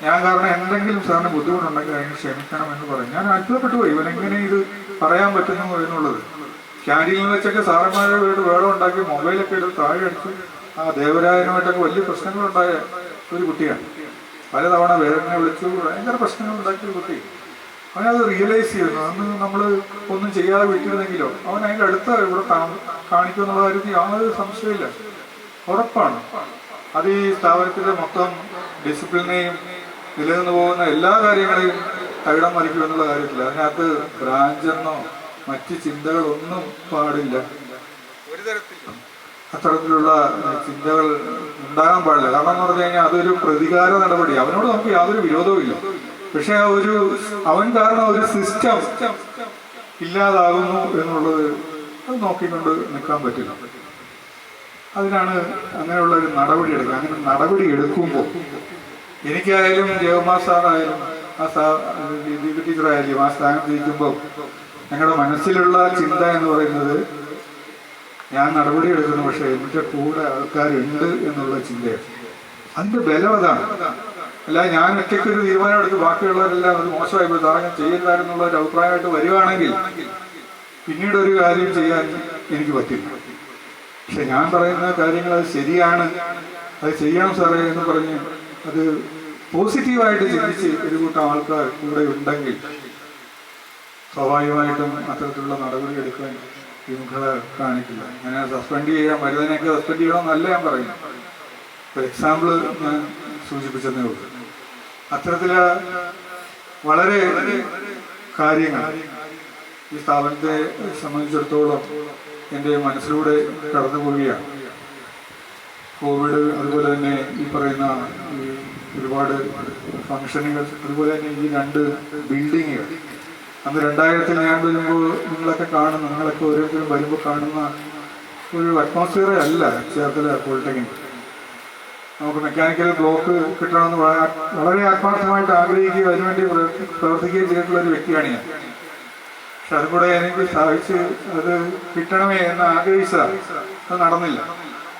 ഞാൻ കാരണം എന്തെങ്കിലും സാറിന് ബുദ്ധിമുട്ടുണ്ടെങ്കിൽ അതിന് ക്ഷമിക്കണം എന്ന് പറയും. ഞാൻ അത്ഭുതപ്പെട്ടു പോയി, ഇവനെങ്ങനെ ഇത് പറയാൻ പറ്റുന്നു എന്നുള്ളത്. ക്യാൻറ്റീനിൽ വെച്ചൊക്കെ സാറന്മാരെ വീട് വേളം ഉണ്ടാക്കി മൊബൈലൊക്കെ എടുത്ത് താഴെ അടിച്ച് ആ ദേവരായനുമായിട്ടൊക്കെ വലിയ പ്രശ്നങ്ങളുണ്ടായ ഒരു കുട്ടിയാണ്. പലതവണ വേദന വിളിച്ചു ഭയങ്കര പ്രശ്നങ്ങൾ ഉണ്ടാക്കിയ കുട്ടി. അവനത് റിയലൈസ് ചെയ്യുന്നു. അന്ന് നമ്മൾ ഒന്നും ചെയ്യാതെ വിട്ടിരുന്നെങ്കിലോ അവൻ അതിൻ്റെ അടുത്ത ഇവിടെ കാണിക്കുമെന്നുള്ള കാര്യത്തിൽ യാതൊരു സംശയമില്ല, ഉറപ്പാണ്. അത് ഈ സ്ഥാപനത്തിൻ്റെ മൊത്തം ഡിസിപ്ലിനെയും നിലനിന്ന് പോകുന്ന എല്ലാ കാര്യങ്ങളെയും തകിടം മറിക്കും എന്നുള്ള കാര്യത്തില്ല. അതിനകത്ത് ബ്രാഞ്ചെന്നോ മറ്റ് ചിന്തകളൊന്നും പാടില്ല, ഒരു തരത്തിലും അത്തരത്തിലുള്ള ചിന്തകൾ ഉണ്ടാകാൻ പാടില്ല. കാരണം എന്ന് പറഞ്ഞു കഴിഞ്ഞാൽ അതൊരു പ്രതികാര നടപടി. അവനോട് നമുക്ക് യാതൊരു വിരോധവും ഇല്ല, പക്ഷെ അവൻ കാരണം ഒരു സിസ്റ്റം ഇല്ലാതാകുന്നു എന്നുള്ളത് അത് നോക്കിക്കൊണ്ട് നിൽക്കാൻ പറ്റില്ല. അതിനാണ് അങ്ങനെയുള്ള ഒരു നടപടി എടുക്കുക. അങ്ങനെ നടപടി എടുക്കുമ്പോൾ എനിക്കായാലും ജയകുമാർ സാറായാലും ദീപ ടീച്ചറായാലും ആ സ്ഥാനത്ത് ഇരിക്കുമ്പോൾ ഞങ്ങളുടെ മനസ്സിലുള്ള ചിന്ത എന്ന് പറയുന്നത് ഞാൻ നടപടി എടുക്കുന്നു, പക്ഷെ എൻ്റെ കൂടെ ആൾക്കാരുണ്ട് എന്നുള്ള ചിന്തയാണ്. അതിൻ്റെ ബലം അതാണ്. അല്ല ഞാൻ ഒറ്റയ്ക്കൊരു തീരുമാനം എടുത്ത് ബാക്കിയുള്ളവരെല്ലാം അത് മോശമായി പോയി താരം ചെയ്യരുതാരെന്നുള്ള ഒരു അഭിപ്രായമായിട്ട് വരികയാണെങ്കിൽ പിന്നീട് ഒരു കാര്യം ചെയ്യാൻ എനിക്ക് പറ്റില്ല. പക്ഷെ ഞാൻ പറയുന്ന കാര്യങ്ങൾ അത് ശരിയാണ്, അത് ചെയ്യണം സാറേ എന്ന് പറഞ്ഞ് അത് പോസിറ്റീവായിട്ട് ചിന്തിച്ച് ഒരു കൂട്ടം ആൾക്കാർ കൂടെ ഉണ്ടെങ്കിൽ സ്വാഭാവികമായിട്ടും അത്തരത്തിലുള്ള നടപടി എടുക്കാൻ വിമുഖത കാണിക്കില്ല. അങ്ങനെ സസ്പെൻഡ് ചെയ്യാൻ മരുന്നിനെയൊക്കെ സസ്പെൻഡ് ചെയ്യണമെന്നല്ല ഞാൻ പറയുന്നു. ഒരു എക്സാമ്പിൾ ഞാൻ സൂചിപ്പിച്ചതേ ഉള്ളൂ. അത്തരത്തില് വളരെ കാര്യങ്ങൾ ഈ സ്ഥാപനത്തെ സംബന്ധിച്ചിടത്തോളം എൻ്റെ മനസ്സിലൂടെ കടന്നു പോവുകയാണ്. കോവിഡ്, അതുപോലെ തന്നെ ഈ പറയുന്ന ഒരുപാട് ഫംഗ്ഷനുകൾ, അതുപോലെ തന്നെ ഈ 2 ബിൽഡിങ്ങുകൾ. അന്ന് 2000-ൽ ഞാൻ വരുമ്പോൾ നിങ്ങളൊക്കെ കാണുന്ന, നിങ്ങളൊക്കെ ഓരോരുത്തരും വരുമ്പോൾ കാണുന്ന ഒരു അറ്റ്മോസ്ഫിയറേ അല്ല ചേർത്തല പോളിടെക്നിക്. നമുക്ക് മെക്കാനിക്കൽ ബ്ലോക്ക് കിട്ടണമെന്ന് വളരെ ആത്മാർത്ഥമായിട്ട് ആഗ്രഹിക്കുകയും അതിനുവേണ്ടി പ്രവർത്തിക്കുകയും ചെയ്തിട്ടുള്ള ഒരു വ്യക്തിയാണ് ഞാൻ. പക്ഷെ അതും കൂടെ എനിക്ക് സാധിച്ച് അത് കിട്ടണമേ എന്ന് ആഗ്രഹിച്ചതാണ്, അത് നടന്നില്ല.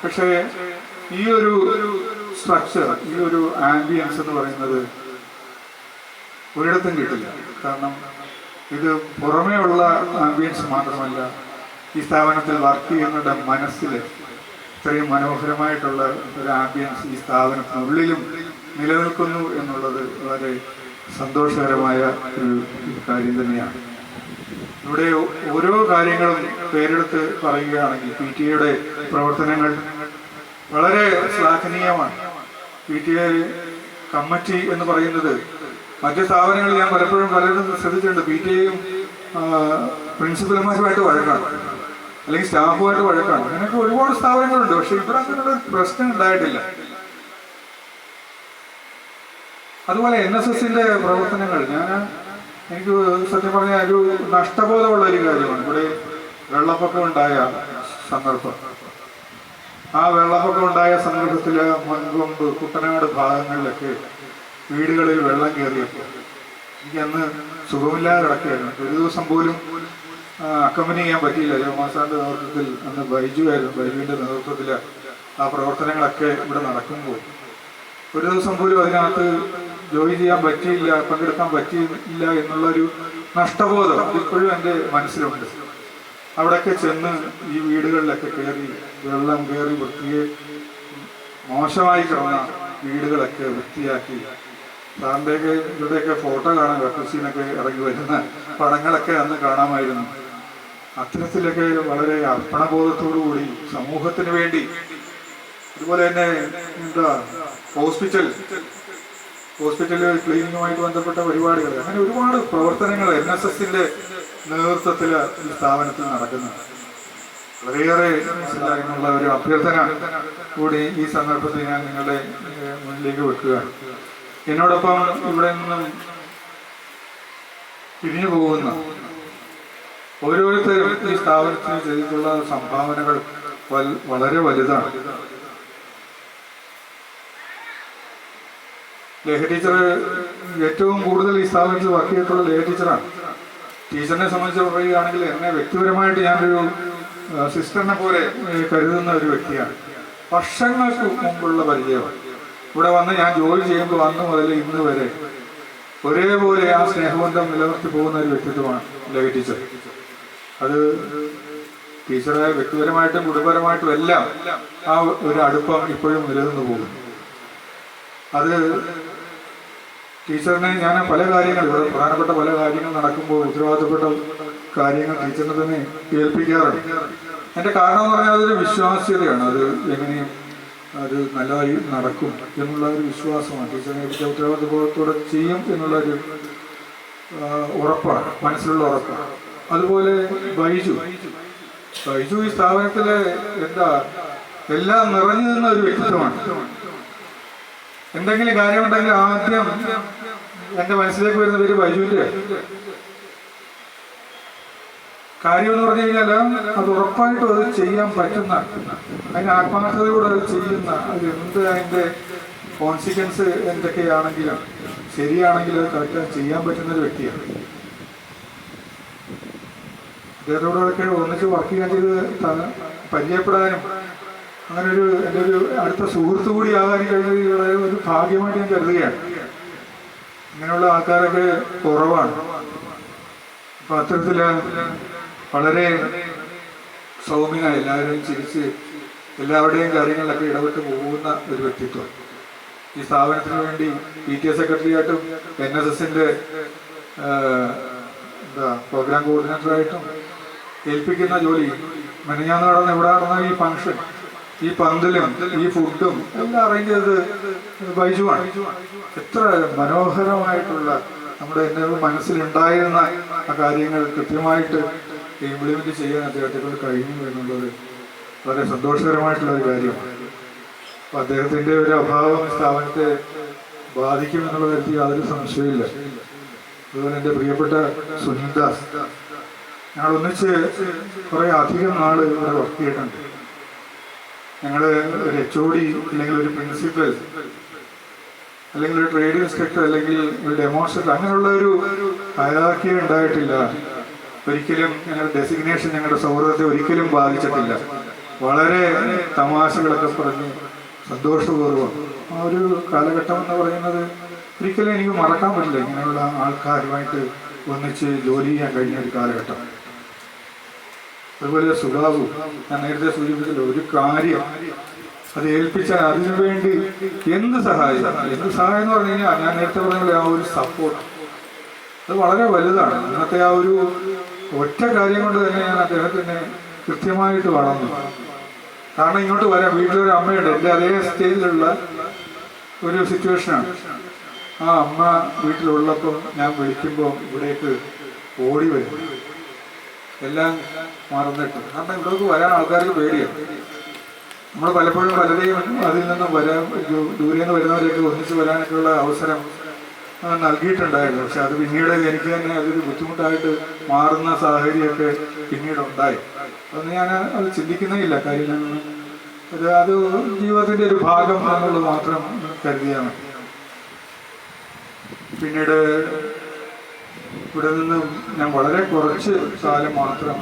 പക്ഷേ ഈ ഒരു സ്ട്രക്ചർ, ഈ ഒരു ആംബിയൻസ് എന്ന് പറയുന്നത് ഒരിടത്തും കിട്ടില്ല. കാരണം ഇത് പുറമേ ഉള്ള ആംബിയൻസ് മാത്രമല്ല, ഈ സ്ഥാപനത്തിൽ വർക്ക് ചെയ്യുന്നവരുടെ മനസ്സിൽ ഇത്രയും മനോഹരമായിട്ടുള്ള ഒരു ആംബിയൻസ് ഈ സ്ഥാപനത്തിനുള്ളിലും നിലനിൽക്കുന്നു എന്നുള്ളത് വളരെ സന്തോഷകരമായ ഒരു കാര്യം തന്നെയാണ്. ഇവിടെ ഓരോ കാര്യങ്ങളും പേരെടുത്ത് പറയുകയാണെങ്കിൽ PTA പ്രവർത്തനങ്ങൾ വളരെ ശ്ലാഘനീയമാണ്. PTA കമ്മിറ്റി എന്ന് പറയുന്നത് മറ്റ് സ്ഥാപനങ്ങളിൽ ഞാൻ പലരും ശ്രദ്ധിച്ചിട്ടുണ്ട്, PTA-യും പ്രിൻസിപ്പൽമാരുമായിട്ട് വഴക്കാണ്, അല്ലെങ്കിൽ സ്റ്റാഫുമായിട്ട് വഴക്കാണ്. അങ്ങനെയൊക്കെ ഒരുപാട് സ്ഥാപനങ്ങളുണ്ട്. പക്ഷെ ഇവിടെ അങ്ങനെയുള്ള പ്രശ്നം ഉണ്ടായിട്ടില്ല. അതുപോലെ NSS-ന്റെ പ്രവർത്തനങ്ങൾ എനിക്ക് സത്യം പറഞ്ഞാൽ ഒരു നഷ്ടബോധമുള്ള ഒരു കാര്യമാണ്. ഇവിടെ വെള്ളപ്പൊക്കം ഉണ്ടായ സന്ദർഭം, ആ വെള്ളപ്പൊക്കം ഉണ്ടായ സന്ദർഭത്തിൽ മൺകൊമ്പ്, കുട്ടനാട് ഭാഗങ്ങളിലൊക്കെ വീടുകളിൽ വെള്ളം കയറിയപ്പോൾ എനിക്കന്ന് സുഖമില്ലാതെ കിടക്കുകയായിരുന്നു. ഒരു ദിവസം പോലും അക്കമ്പനി ചെയ്യാൻ പറ്റിയില്ല. ജോമാസാറിന്റെ നേതൃത്വത്തിൽ അന്ന് ബൈജുവിന്റെ നേതൃത്വത്തിൽ ആ പ്രവർത്തനങ്ങളൊക്കെ ഇവിടെ നടക്കുമ്പോൾ ഒരു ദിവസം പോലും അതിനകത്ത് ജോയിൻ ചെയ്യാൻ പറ്റിയില്ല, പങ്കെടുക്കാൻ പറ്റിയില്ല എന്നുള്ളൊരു നഷ്ടബോധം ഇപ്പോഴും എൻ്റെ മനസ്സിലുണ്ട്. അവിടെയൊക്കെ ചെന്ന് ഈ വീടുകളിലൊക്കെ കയറി വെള്ളം കയറി മോശമായി കിടന്ന വീടുകളൊക്കെ വൃത്തിയാക്കി, സാറിൻ്റെയൊക്കെ ഇവിടെയൊക്കെ ഫോട്ടോ കാണാൻ കക്കൂസിനൊക്കെ ഇറങ്ങി വരുന്ന പടങ്ങളൊക്കെ അന്ന് കാണാമായിരുന്നു. അത്തരത്തിലൊക്കെ വളരെ അർപ്പണബോധത്തോടുകൂടി സമൂഹത്തിന് വേണ്ടി, അതുപോലെ തന്നെ ഹോസ്പിറ്റൽ ക്ലീനിങ്ങുമായിട്ട് ബന്ധപ്പെട്ട പരിപാടികൾ, അങ്ങനെ ഒരുപാട് പ്രവർത്തനങ്ങൾ NSS-ന്റെ നേതൃത്വത്തിൽ ഈ സ്ഥാപനത്തിൽ നടക്കുന്നുണ്ട്. വളരെയേറെ മനസ്സിലാകുന്നുള്ള ഒരു അഭ്യർത്ഥന കൂടി ഈ സന്ദർഭത്തിൽ ഞാൻ നിങ്ങളുടെ മുന്നിലേക്ക് വെക്കുകയാണ്. എന്നോടൊപ്പം ഇവിടെ നിന്നും പിരിഞ്ഞു പോകുന്ന ഓരോരുത്തരും ഈ സ്ഥാപനത്തിന് ചെയ്തിട്ടുള്ള സംഭാവനകൾ വളരെ വലുതാണ്. ലേഖ ടീച്ചർ ഏറ്റവും കൂടുതൽ ഈ സ്ഥാപനത്തിൽ വർക്ക് ചെയ്തിട്ടുള്ള ലേഖ ടീച്ചറാണ്. ടീച്ചറിനെ സംബന്ധിച്ച് പറയുകയാണെങ്കിൽ എന്നെ വ്യക്തിപരമായിട്ട് ഞാനൊരു സിസ്റ്ററിനെ പോലെ കരുതുന്ന ഒരു വ്യക്തിയാണ്. വർഷങ്ങൾക്ക് മുമ്പുള്ള പരിചയമാണ്. ഇവിടെ വന്ന് ഞാൻ ജോലി ചെയ്യുമ്പോൾ അന്ന് മുതൽ ഇന്ന് വരെ ഒരേപോലെ ആ സ്നേഹബന്ധം നിലനിർത്തി പോകുന്ന ഒരു വ്യക്തിത്വമാണ് ലേഖ ടീച്ചർ. അത് ടീച്ചറെ വ്യക്തിപരമായിട്ടും കുടുംബപരമായിട്ടും എല്ലാം ആ ഒരു അടുപ്പം ഇപ്പോഴും നിലനിന്ന് പോകുന്നു. അത് ടീച്ചറിനെ ഞാൻ പല കാര്യങ്ങൾ ഇവിടെ പ്രധാനപ്പെട്ട പല കാര്യങ്ങൾ നടക്കുമ്പോൾ ഉത്തരവാദിത്തപ്പെട്ട കാര്യങ്ങൾ ടീച്ചറിനെ തന്നെ കേൾപ്പിക്കാറുണ്ട്. എൻ്റെ കാരണം എന്ന് പറഞ്ഞാൽ അതൊരു വിശ്വാസ്യതയാണ്. അത് എങ്ങനെയും അത് നല്ലതായി നടക്കും എന്നുള്ള ഒരു വിശ്വാസമാണ്. ടീച്ചറിനെ പറ്റി ഉത്തരവാദിത്തത്തോടെ ചെയ്യും എന്നുള്ളൊരു ഉറപ്പാണ്, മനസ്സിലുള്ള ഉറപ്പാണ്. അതുപോലെ ബൈജു ഈ സ്ഥാപനത്തിലെ എല്ലാം നിറഞ്ഞു നിന്ന ഒരു വ്യക്തിത്വമാണ്. എന്തെങ്കിലും കാര്യമുണ്ടെങ്കിൽ ആദ്യം എൻ്റെ മനസ്സിലേക്ക് വരുന്ന പേര് ബൈജുവിൻ്റെ കാര്യം എന്ന് പറഞ്ഞു കഴിഞ്ഞാൽ അത് ഉറപ്പായിട്ടും അത് ചെയ്യാൻ പറ്റുന്ന, അതിന് ആത്മാർത്ഥതയോടെ അത് ചെയ്യുന്ന, അത് അതിൻ്റെ കോൺസിക്വൻസ് എന്തൊക്കെയാണെങ്കിലും ശരിയാണെങ്കിലും അത് കറക്റ്റ് ചെയ്യാൻ പറ്റുന്നൊരു വ്യക്തിയാണ്. അദ്ദേഹത്തോടൊക്കെ ഒന്നിച്ച് വർക്ക് ചെയ്യാൻ ചെയ്ത് പരിചയപ്പെടാനും അങ്ങനെ എൻ്റെ ഒരു അടുത്ത സുഹൃത്തു കൂടി ആകാൻ കഴിഞ്ഞത് ഒരു ഭാഗ്യമായിട്ട് ഞാൻ കരുതുകയാണ്. ഇങ്ങനെയുള്ള ആൾക്കാരൊക്കെ കുറവാണ്. അപ്പം അത്തരത്തിൽ വളരെ സൗമ്യനായി എല്ലാവരെയും ചിരിച്ച് എല്ലാവരുടെയും കാര്യങ്ങളിലൊക്കെ ഇടപെട്ട് പോകുന്ന ഒരു വ്യക്തിത്വം. ഈ സ്ഥാപനത്തിന് വേണ്ടി PTA സെക്രട്ടറി ആയിട്ടും NSSൻ്റെ പ്രോഗ്രാം കോർഡിനേറ്ററായിട്ടും ഏൽപ്പിക്കുന്ന ജോലി മെനഞ്ഞാന്ന് ഇവിടെ നടന്ന ഈ ഫംഗ്ഷൻ, ഈ പന്തലും ഈ ഫുഡും എല്ലാം അറേഞ്ച് ചെയ്തത് ബൈജുവാണ്. എത്ര മനോഹരമായിട്ടുള്ള നമ്മുടെ എൻ്റെ മനസ്സിലുണ്ടായിരുന്ന ആ കാര്യങ്ങൾ കൃത്യമായിട്ട് ഇംപ്ലിമെന്റ് ചെയ്യാൻ അദ്ദേഹത്തെ കൊണ്ട് കഴിഞ്ഞു എന്നുള്ളത് വളരെ സന്തോഷകരമായിട്ടുള്ള ഒരു കാര്യമാണ്. അപ്പം അദ്ദേഹത്തിൻ്റെ ഒരു അഭാവം സ്ഥാപനത്തെ ബാധിക്കുമെന്നുള്ള കാര്യത്തിൽ യാതൊരു സംശയമില്ല. അതുപോലെ എൻ്റെ പ്രിയപ്പെട്ട സുനിൽദാസ്, ഞങ്ങൾ ഒന്നിച്ച് കുറേ അധികം നാൾ ഇവിടെ വർക്ക് ചെയ്തിട്ടുണ്ട്. ഞങ്ങൾ ഒരു HOD അല്ലെങ്കിൽ ഒരു പ്രിൻസിപ്പൽ അല്ലെങ്കിൽ ഒരു ട്രേഡ് ഇൻസ്പെക്ടർ അല്ലെങ്കിൽ ഒരു ഡെമോൺസ്ട്രേറ്റർ അങ്ങനെയുള്ള ഒരു ഹയറാർക്കി ഉണ്ടായിട്ടില്ല. ഒരിക്കലും ഞങ്ങളുടെ ഡെസിഗ്നേഷൻ ഞങ്ങളുടെ സൗഹൃദത്തെ ഒരിക്കലും ബാധിച്ചിട്ടില്ല. വളരെ തമാശകളൊക്കെ പറഞ്ഞ് സന്തോഷപൂർവ്വം ആ ഒരു കാലഘട്ടം എന്ന് പറയുന്നത് ഒരിക്കലും എനിക്ക് മറക്കാൻ പറ്റില്ല. ഇങ്ങനെയുള്ള ആൾക്കാരുമായിട്ട് ഒന്നിച്ച് ജോലി ചെയ്യാൻ കഴിഞ്ഞ ഒരു കാലഘട്ടം. അതുപോലെ സുബാബു, ഞാൻ നേരത്തെ സൂചിപ്പിച്ചല്ലോ, ഒരു കാര്യം അത് ഏൽപ്പിച്ചാൽ അതിനു വേണ്ടി എന്ത് സഹായം എന്ന് പറഞ്ഞു കഴിഞ്ഞാൽ ഞാൻ നേരത്തെ പറഞ്ഞ ആ ഒരു സപ്പോർട്ട് അത് വളരെ വലുതാണ്. ഇന്നത്തെ ആ ഒരു ഒറ്റ കാര്യം കൊണ്ട് തന്നെ ഞാൻ അദ്ദേഹത്തിനെ കൃത്യമായിട്ട് വളർന്നു. കാരണം ഇങ്ങോട്ട് വരാം, വീട്ടിലൊരു അമ്മയുണ്ട്, എൻ്റെ അതേ സ്റ്റേജിലുള്ള ഒരു സിറ്റുവേഷനാണ്. ആ അമ്മ വീട്ടിലുള്ളപ്പോൾ ഞാൻ വിളിക്കുമ്പോൾ ഇവിടേക്ക് ഓടി വരും, എല്ലാം മറന്നിട്ട്. കാരണം ഇവിടേക്ക് വരാൻ ആൾക്കാർക്ക് പേടിയാണ്. നമ്മൾ പലപ്പോഴും പലരെയും അതിൽ നിന്നും ദൂരെ നിന്ന് വരുന്നവരെയൊക്കെ ഒന്നിച്ച് വരാനൊക്കെയുള്ള അവസരം നൽകിയിട്ടുണ്ടായിരുന്നു. പക്ഷെ അത് പിന്നീട് എനിക്ക് തന്നെ അതൊരു ബുദ്ധിമുട്ടായിട്ട് മാറുന്ന സാഹചര്യമൊക്കെ പിന്നീട് ഉണ്ടായി. അതൊന്നും ഞാൻ അത് ചിന്തിക്കുന്നേയില്ല. കാര്യം അത് ജീവിതത്തിൻ്റെ ഒരു ഭാഗം എന്നുള്ളത് മാത്രം കരുതിയാൽ മതി. പിന്നീട് ഇവിടെ നിന്നും ഞാൻ വളരെ കുറച്ച് കാലം മാത്രം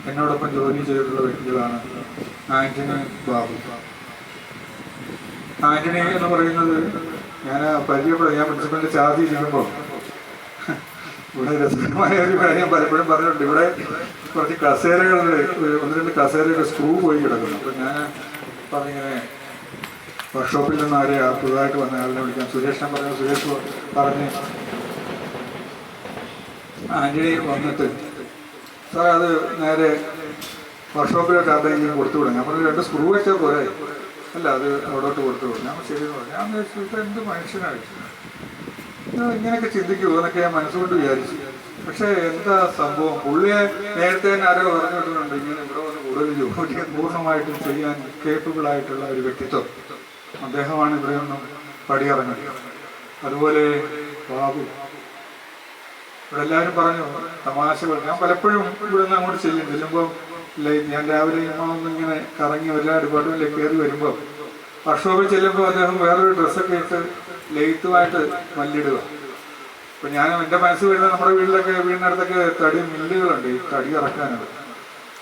എന്നോടൊപ്പം ജോലി ചെയ്തിട്ടുള്ള വ്യക്തികളാണ് ആന്റണി ബാബു. ആന്റണി എന്ന് പറയുന്നത് ഞാൻ പ്രിൻസിപ്പലിന്റെ ചാർജ് ഇരിക്കുമ്പോൾ ഇവിടെ രസകരമായ ഒരു കാര്യം പലപ്പോഴും പറഞ്ഞിട്ടുണ്ട്. ഇവിടെ കുറച്ച് കസേരകളുടെ 1-2 കസേരയുടെ സ്ക്രൂ പോയി കിടക്കുന്നു. അപ്പം ഞാൻ പറഞ്ഞിങ്ങനെ വർക്ക്ഷോപ്പിൽ നിന്ന് ആരെയാ പുതുതായിട്ട് വന്ന ആളിനെ വിളിക്കാം, സുരേഷിനെ പറഞ്ഞു. സുരേഷ് പറഞ്ഞ് ആന്റണി വന്നിട്ട് സാർ അത് നേരെ വർക്ക്ഷോപ്പിലോട്ട് ആരുടെയെങ്കിലും കൊടുത്തു വിടാം. ഞാൻ പറഞ്ഞു 2 സ്ക്രൂ വെച്ചാൽ പോരെ. അല്ല, അത് അവിടോട്ട് കൊടുത്തു വിടും. ഞാൻ ശരി പറഞ്ഞു. ഞാൻ വിചാരിച്ചു എന്ത് മനുഷ്യനായി ഇങ്ങനെയൊക്കെ ചിന്തിക്കുമോ എന്നൊക്കെ ഞാൻ മനസ്സുകൊണ്ട് വിചാരിച്ചു. പക്ഷെ എന്താ സംഭവം, പുള്ളിയെ നേരത്തെ തന്നെ ആരോ പറഞ്ഞു വിട്ടിട്ടുണ്ട് ഇങ്ങനെ ഇവിടെ വന്ന് കൂടുതൽ ജോലി പൂർണ്ണമായിട്ടും ചെയ്യാൻ കേപ്പബിൾ ആയിട്ടുള്ള ഒരു വ്യക്തിത്വം അദ്ദേഹമാണ് ഇവിടെ ഒന്നും പടിയിറങ്ങുന്നത്. അതുപോലെ ബാബു, ഇവിടെ എല്ലാവരും പറഞ്ഞു തമാശകൾ. ഞാൻ പലപ്പോഴും ഇവിടെ നിന്ന് അങ്ങോട്ട് ചെല്ലുമ്പോൾ ഞാൻ രാവിലെ ഒന്നിങ്ങനെ കറങ്ങി എല്ലാ ഡിപ്പാർട്ട്മെന്റിലേക്ക് കയറി വരുമ്പോൾ വർക്ക്ഷോപ്പിൽ ചെല്ലുമ്പോൾ അദ്ദേഹം വേറൊരു ഡ്രസ്സൊക്കെ ഇട്ട് ലെയ്ത്തുമായിട്ട് മല്ലിടുക. അപ്പം ഞാൻ എൻ്റെ മനസ്സ് വരുന്നത് നമ്മുടെ വീടിനടുത്തൊക്കെ തടി മില്ലുകളുണ്ട്, ഈ തടി ഇറക്കാനുള്ളത്.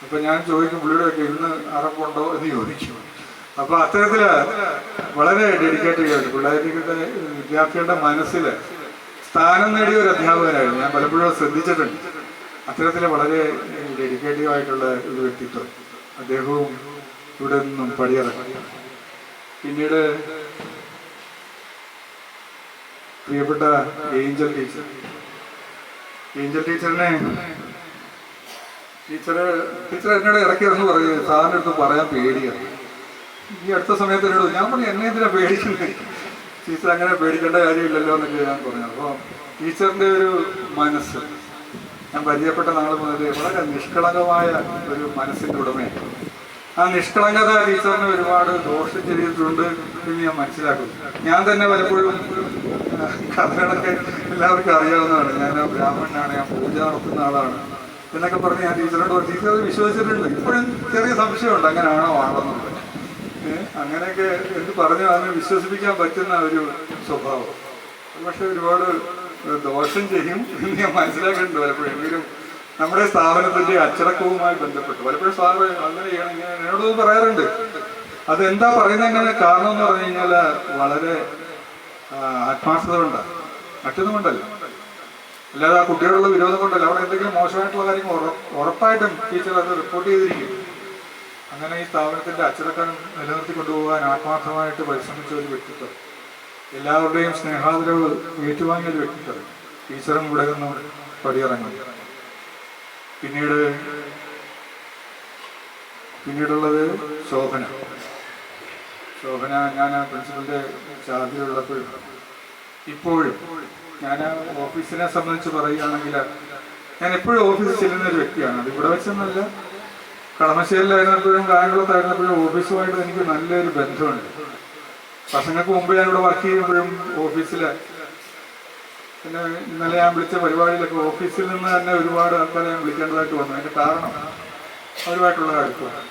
അപ്പം ഞാൻ ചോദിക്കും പുള്ളിയുടെയൊക്കെ ഇന്ന് അറപ്പുണ്ടോ എന്ന് ചോദിക്കും. അപ്പോൾ അത്തരത്തിൽ വളരെ ഡെഡിക്കേറ്റഡ് ആയിട്ട് പിള്ളേരുടെ വിദ്യാർത്ഥികളുടെ മനസ്സിൽ സ്ഥാനം നേടിയ ഒരു അധ്യാപകനായിരുന്നു. ഞാൻ പലപ്പോഴും ശ്രദ്ധിച്ചിട്ടുണ്ട്. അത്തരത്തിൽ വളരെ ഡെഡിക്കേറ്റീവ് ആയിട്ടുള്ള ഒരു വ്യക്തിത്വം. അദ്ദേഹവും ഇവിടെ നിന്നും പടിയിറങ്ങി. പിന്നീട് പ്രിയപ്പെട്ട ഏഞ്ചൽ ടീച്ചർ. ടീച്ചർ എന്നോട് ഇടയ്ക്ക് എന്ന് പറയും, സാറിൻ്റെ അടുത്ത് പറയാൻ പേടിയാണ്. ഈ അടുത്ത സമയത്ത് എന്നോട് ഞാൻ പറഞ്ഞു, എന്നെ എന്തിനാ പേടിക്കുന്നത്, ടീച്ചർ അങ്ങനെ പേടിക്കേണ്ട കാര്യമില്ലല്ലോ എന്നൊക്കെ ഞാൻ പറഞ്ഞു. അപ്പോൾ ടീച്ചറിൻ്റെ ഒരു മനസ്സ് ഞാൻ പരിചയപ്പെട്ട നാൾ മുതൽ വളരെ നിഷ്കളങ്കമായ ഒരു മനസ്സിൻ്റെ ഉടമയാണ്. ആ നിഷ്കളങ്കത ടീച്ചറിന് ഒരുപാട് ദോഷം ചെയ്തിട്ടുണ്ട് എന്ന് ഞാൻ മനസ്സിലാക്കുന്നു. ഞാൻ തന്നെ പലപ്പോഴും കഥകളൊക്കെ എല്ലാവർക്കും അറിയാവുന്നതാണ്. ഞാൻ ബ്രാഹ്മണനാണ്, ഞാൻ പൂജ നടത്തുന്ന ആളാണ് എന്നൊക്കെ പറഞ്ഞ് ഞാൻ ടീച്ചറോട് ടീച്ചർ വിശ്വസിച്ചിട്ടുണ്ട്. ഇപ്പോഴും ചെറിയ സംശയമുണ്ട് അങ്ങനെയാണോ ആണെന്നുള്ളത്. അങ്ങനെയൊക്കെ എന്ത് പറഞ്ഞു അതിനെ വിശ്വസിപ്പിക്കാൻ പറ്റുന്ന ഒരു സ്വഭാവം. പക്ഷെ ഒരുപാട് ദോഷം ചെയ്യും എന്ന് ഞാൻ മനസ്സിലാക്കിയിട്ടുണ്ട് പലപ്പോഴെങ്കിലും. നമ്മുടെ സ്ഥാപനത്തിന്റെ അച്ചടക്കവുമായി ബന്ധപ്പെട്ട് പലപ്പോഴും സാറ് അങ്ങനെ ചെയ്യണം ഇങ്ങനെ എന്നോട് പറയാറുണ്ട്. അതെന്താ പറയുന്നത് എങ്ങനെ കാരണം എന്ന് പറഞ്ഞു കഴിഞ്ഞാൽ വളരെ ആത്മാർത്ഥത കൊണ്ടാണ്, മറ്റൊന്നും കൊണ്ടല്ല. അല്ലാതെ ആ കുട്ടികളുടെ വിരോധം കൊണ്ടല്ല. അവിടെ എന്തെങ്കിലും മോശമായിട്ടുള്ള കാര്യങ്ങൾ ഉറപ്പായിട്ടും ടീച്ചർ അത് റിപ്പോർട്ട് ചെയ്തിരിക്കും. അങ്ങനെ ഈ സ്ഥാപനത്തിന്റെ അച്ചടക്കം നിലനിർത്തി കൊണ്ടുപോകാൻ ആത്മാർത്ഥമായിട്ട് പരിശ്രമിച്ച ഒരു വ്യക്തിത്വം, എല്ലാവരുടെയും സ്നേഹാദരവ് ഏറ്റുവാങ്ങിയ ഒരു വ്യക്തിത്വം. ടീച്ചറും ഇവിടെ നിന്നും പടിയിറങ്ങി. പിന്നീടുള്ളത് ശോഭന. ഞാൻ ആ പ്രിൻസിപ്പലിന്റെ ചാർജിലുള്ളപ്പോഴും ഇപ്പോഴും ഞാൻ ഓഫീസിനെ സംബന്ധിച്ച് പറയുകയാണെങ്കിൽ ഞാൻ എപ്പോഴും ഓഫീസിൽ ചെല്ലുന്ന ഒരു വ്യക്തിയാണ്. അത് ഇവിടെ വെച്ചെന്നല്ല, കളമശ്ശേരിയിലായിരുന്നപ്പോഴും കായംകുളത്തായിരുന്നപ്പോഴും ഓഫീസുമായിട്ട് എനിക്ക് നല്ലൊരു ബന്ധമുണ്ട്. വർഷങ്ങൾക്ക് മുമ്പ് ഞാൻ ഇവിടെ വർക്ക് ചെയ്യുമ്പോഴും ഓഫീസിൽ പിന്നെ ഇന്നലെ ഞാൻ വിളിച്ച പരിപാടിയിലൊക്കെ ഓഫീസിൽ നിന്ന് തന്നെ ഒരുപാട് ആൾക്കാരെ ഞാൻ വിളിക്കേണ്ടതായിട്ട് വന്നു. അതിൻ്റെ കാരണം അവരുമായിട്ടുള്ള അടുപ്പമാണ്.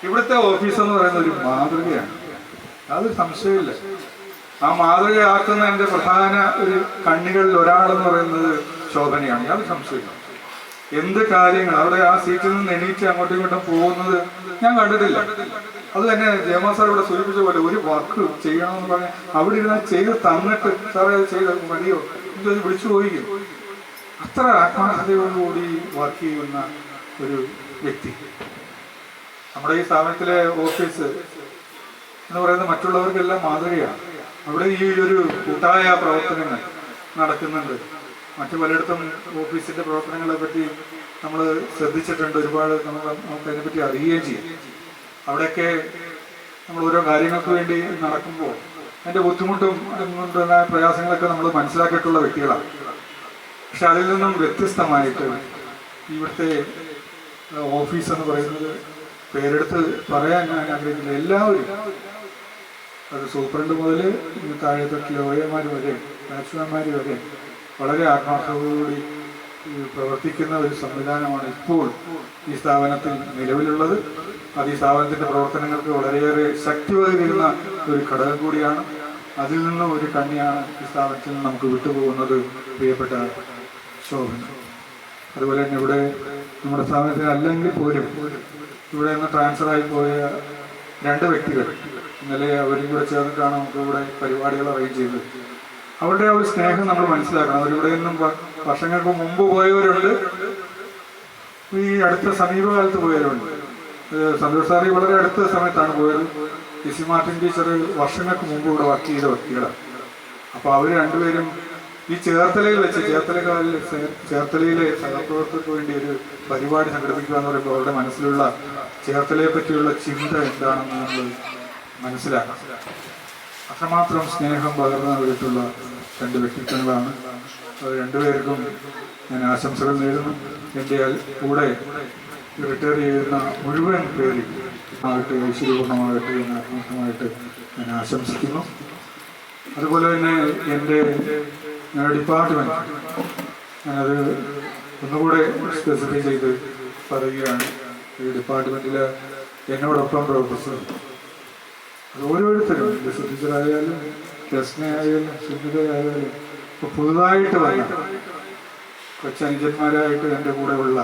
ഇവിടുത്തെ ഓഫീസ് എന്ന് പറയുന്ന ഒരു മാതൃകയാണ്, യാതൊരു സംശയമില്ല. ആ മാതൃകയാക്കുന്ന എൻ്റെ പ്രധാന ഒരു കണ്ണികളിൽ ഒരാളെന്ന് പറയുന്നത് ശോഭനയാണ്, യാതൊരു സംശയമില്ല. എന്ത് കാര്യങ്ങൾ അവിടെ ആ സീറ്റിൽ നിന്ന് എണീറ്റ് അങ്ങോട്ടും ഇങ്ങോട്ടും പോകുന്നത് ഞാൻ കണ്ടിട്ടില്ല. അത് തന്നെ ജയമാ സാർ ഇവിടെ സൂചിപ്പിച്ച പോലെ ഒരു വർക്ക് ചെയ്യണമെന്ന് പറഞ്ഞാൽ അവിടെ ഇരുന്നാൽ ചെയ്ത് തന്നിട്ട് സാറേ അത് ചെയ്ത് മതിയോ എന്നത് വിളിച്ചു പോയിക്കും. അത്ര ആത്മാർത്ഥതയോടുകൂടി വർക്ക് ചെയ്യുന്ന ഒരു വ്യക്തി. നമ്മുടെ ഈ സ്ഥാപനത്തിലെ ഓഫീസ് എന്ന് പറയുന്നത് മറ്റുള്ളവർക്കെല്ലാം മാതൃകയാണ്. അവിടെ ഈ ഒരു കൂട്ടായ പ്രവർത്തനങ്ങൾ നടക്കുന്നുണ്ട്. മറ്റു പലയിടത്തും ഓഫീസിന്റെ പ്രവർത്തനങ്ങളെ പറ്റി നമ്മൾ ശ്രദ്ധിച്ചിട്ടുണ്ട്. ഒരുപാട് നമുക്ക് അതിനെപ്പറ്റി അറിയുകയും ചെയ്യും. അവിടെയൊക്കെ നമ്മൾ ഓരോ കാര്യങ്ങൾക്ക് വേണ്ടി നടക്കുമ്പോൾ അതിൻ്റെ ബുദ്ധിമുട്ടും അതുകൊണ്ടുള്ള പ്രയാസങ്ങളൊക്കെ നമ്മൾ മനസ്സിലാക്കിയിട്ടുള്ള വ്യക്തികളാണ്. പക്ഷെ അതിൽ നിന്നും വ്യത്യസ്തമായിട്ട് ഇവിടുത്തെ ഓഫീസ് എന്ന് പറയുന്നത് പേരെടുത്ത് പറയാൻ ഞാൻ ആഗ്രഹിക്കുന്ന എല്ലാവരും, അത് സൂപ്രണ്ട് മുതൽ താഴെ തൊട്ട് ലോയന്മാർ വരെ ബാറ്റ്സ്മാൻമാർ വരെ വളരെ ആത്മാർത്ഥതയോടുകൂടി പ്രവർത്തിക്കുന്ന ഒരു സംവിധാനമാണ് ഇപ്പോൾ ഈ സ്ഥാപനത്തിൽ നിലവിലുള്ളത്. അത് ഈ സ്ഥാപനത്തിന്റെ പ്രവർത്തനങ്ങൾക്ക് വളരെയേറെ ശക്തി പകരുന്ന ഒരു ഘടകം കൂടിയാണ്. അതിൽ നിന്നും ഒരു കണ്ണിയാണ് ഈ സ്ഥാപനത്തിൽ നിന്ന് നമുക്ക് വിട്ടുപോകുന്നത് പ്രിയപ്പെട്ട ശോഭന. അതുപോലെ തന്നെ ഇവിടെ നമ്മുടെ സ്ഥാപനത്തിന് അല്ലെങ്കിൽ പോലും ഇവിടെ നിന്ന് ട്രാൻസ്ഫറായി പോയ 2 വ്യക്തികൾ ഇന്നലെ അവരും കൂടെ ചേർന്നിട്ടാണ് നമുക്ക് ഇവിടെ പരിപാടികൾ അറേഞ്ച് ചെയ്തത്. അവരുടെ ആ ഒരു സ്നേഹം നമ്മൾ മനസ്സിലാക്കണം. അവരിവിടെ നിന്നും വർഷങ്ങൾക്ക് മുമ്പ് പോയവരുണ്ട്, ഈ അടുത്ത സമീപകാലത്ത് പോയവരുണ്ട്. സന്തോഷ് സാറി വളരെ അടുത്ത സമയത്താണ് പോയത്. ലിസി മാർട്ടിൻ ടീച്ചർ വർഷങ്ങൾക്ക് മുമ്പ് ഇവിടെ വർക്ക് ചെയ്ത വ്യക്തികളാണ്. അപ്പോൾ അവർ രണ്ടുപേരും ഈ ചേർത്തലയിൽ വെച്ച് ചേർത്തലയിലെ സഹപ്രവർത്തകർക്ക് വേണ്ടി ഒരു പരിപാടി സംഘടിപ്പിക്കുക എന്ന് പറയുമ്പോൾ അവരുടെ മനസ്സിലുള്ള ചേർത്തലയെ പറ്റിയുള്ള ചിന്ത എന്താണെന്ന് നമ്മൾ മനസ്സിലാക്കണം. അത്രമാത്രം സ്നേഹം പകർന്നവരായിട്ടുള്ള 2 വ്യക്തിത്വങ്ങളാണ്. അത് 2 പേർക്കും ഞാൻ ആശംസകൾ നേരുന്നു. എൻ്റെ കൂടെ റിട്ടയർ ചെയ്യുന്ന മുഴുവൻ പേരും ആകട്ടെ ഐശ്വര്യപൂർണ്ണമാകട്ടെ എന്ന് ആത്മാർത്ഥമായിട്ട് ഞാൻ ആശംസിക്കുന്നു. അതുപോലെ തന്നെ എൻ്റെ ഡിപ്പാർട്ട്മെൻറ്റ് ഞാനത് ഒന്നുകൂടെ സ്പെസിഫൈ ചെയ്ത് പറയുകയാണ്. ഈ ഡിപ്പാർട്ട്മെൻറ്റിൽ എന്നോടൊപ്പം പ്രവർത്തിച്ചത് അത് ഓരോരുത്തരും ടീച്ചറായാലും രസ്നയായാലും സുന്ദരയായാലും ഇപ്പോൾ പുതുതായിട്ട് വന്ന കൊച്ചനുജന്മാരായിട്ട് എൻ്റെ കൂടെ ഉള്ള,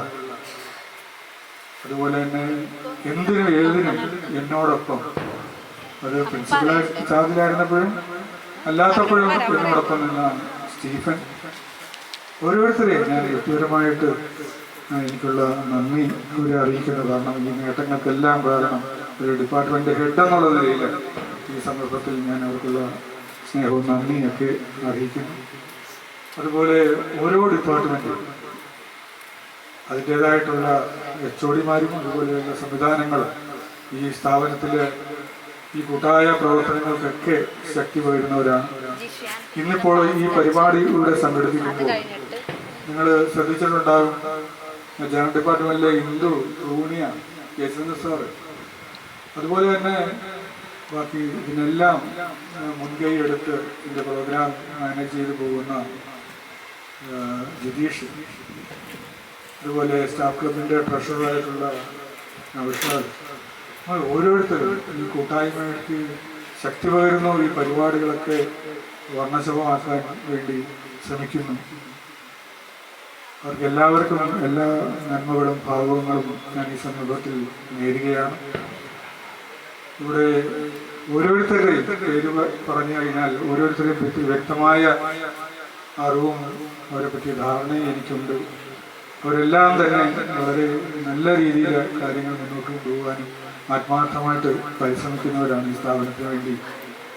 അതുപോലെ തന്നെ എന്തിനും ഏതിനും എന്നോടൊപ്പം, അത് പ്രിൻസിപ്പൽ ചാർജിലായിരുന്നപ്പോഴും അല്ലാത്തപ്പോഴും എന്നോടൊപ്പം നിന്ന സ്റ്റീഫൻ, ഓരോരുത്തരെയും ഞാൻ വ്യക്തിപരമായിട്ട് എനിക്കുള്ള നന്ദി അവരെ അറിയിക്കുന്നു. കാരണം ഈ നേട്ടങ്ങൾക്കെല്ലാം കാരണം ഒരു ഡിപ്പാർട്ട്മെന്റ് ഹെഡ് എന്നുള്ള നിലയിൽ ഈ സന്ദർഭത്തിൽ ഞാൻ അവർക്കുള്ള സ്നേഹവും നന്ദിയൊക്കെ അറിയിക്കുന്നു. അതുപോലെ ഓരോ ഡിപ്പാർട്ട്മെൻറ്റും അതിൻ്റേതായിട്ടുള്ള HODമാരും അതുപോലെയുള്ള സംവിധാനങ്ങളും ഈ സ്ഥാപനത്തിൽ ഈ കൂട്ടായ പ്രവർത്തനങ്ങൾക്കൊക്കെ ശക്തി പകരുന്നവരാണ്. ഇന്നിപ്പോൾ ഈ പരിപാടി ഇവിടെ സംഘടിപ്പിക്കുമ്പോൾ നിങ്ങൾ ശ്രദ്ധിച്ചിട്ടുണ്ടാകും, ജനറൽ ഡിപ്പാർട്ട്മെൻറ്റിലെ ഇന്ദു, റൂണിയ, SNS സാറ്, അതുപോലെ തന്നെ ബാക്കി ഇതിനെല്ലാം മുൻകൈ എടുത്ത് ഇതിൻ്റെ പ്രോഗ്രാം മാനേജ് ചെയ്ത് പോകുന്ന ജിതീഷ്, അതുപോലെ സ്റ്റാഫ് ക്ലബിൻ്റെ ട്രഷററായിട്ടുള്ള നൗഷാദ്, ഓരോരുത്തരും ഈ കൂട്ടായ്മയ്ക്ക് ശക്തി പകരുന്നു. ഈ പരിപാടികളൊക്കെ വർണ്ണശബമാക്കാൻ വേണ്ടി ശ്രമിക്കുന്നു. അവർക്ക് എല്ലാവർക്കും എല്ലാ നന്മകളും ഭാവങ്ങളും ഞാൻ ഈ സന്ദർഭത്തിൽ നേരുകയാണ്. ഇവിടെ ഓരോരുത്തരുടെയും പേര് പറഞ്ഞു കഴിഞ്ഞാൽ ഓരോരുത്തരെയും പറ്റി വ്യക്തമായ അറിവും അവരെ പറ്റിയ ധാരണയും എനിക്കുണ്ട്. അവരെല്ലാം തന്നെ വളരെ നല്ല രീതിയിൽ കാര്യങ്ങൾ മുന്നോട്ട് കൊണ്ടുപോകാനും ആത്മാർത്ഥമായിട്ട് പരിശ്രമിക്കുന്നവരാണ്. ഈ സ്ഥാപനത്തിന് വേണ്ടി,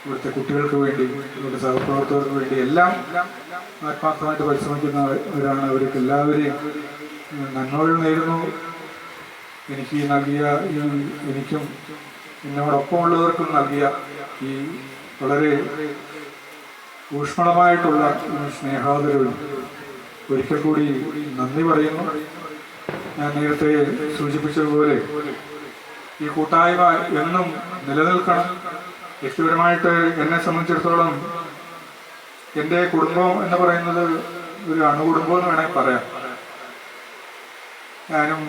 ഇവിടുത്തെ കുട്ടികൾക്ക് വേണ്ടി, ഇവിടുത്തെ സഹപ്രവർത്തകർക്ക് വേണ്ടി എല്ലാം ആത്മാർത്ഥമായിട്ട് പരിശ്രമിക്കുന്നവരാണ്. അവർക്ക് എല്ലാവരെയും നന്മകൾ നേരുന്നു. എനിക്ക് നൽകിയ എനിക്കും എന്നോടൊപ്പമുള്ളവർക്കും നൽകിയ ഈ വളരെ ഊഷ്മളമായിട്ടുള്ള സ്നേഹാദരവും ഒരിക്കൽ കൂടി നന്ദി പറയുന്നു. ഞാൻ നേരത്തെ സൂചിപ്പിച്ചതുപോലെ ഈ കൂട്ടായ്മ എന്നും നിലനിൽക്കണം. വ്യക്തിപരമായിട്ട് എന്നെ സംബന്ധിച്ചിടത്തോളം എൻ്റെ കുടുംബം എന്ന് പറയുന്നത് ഒരു അണുകുടുംബം എന്ന് വേണമെങ്കിൽ പറയാം. ഞാനും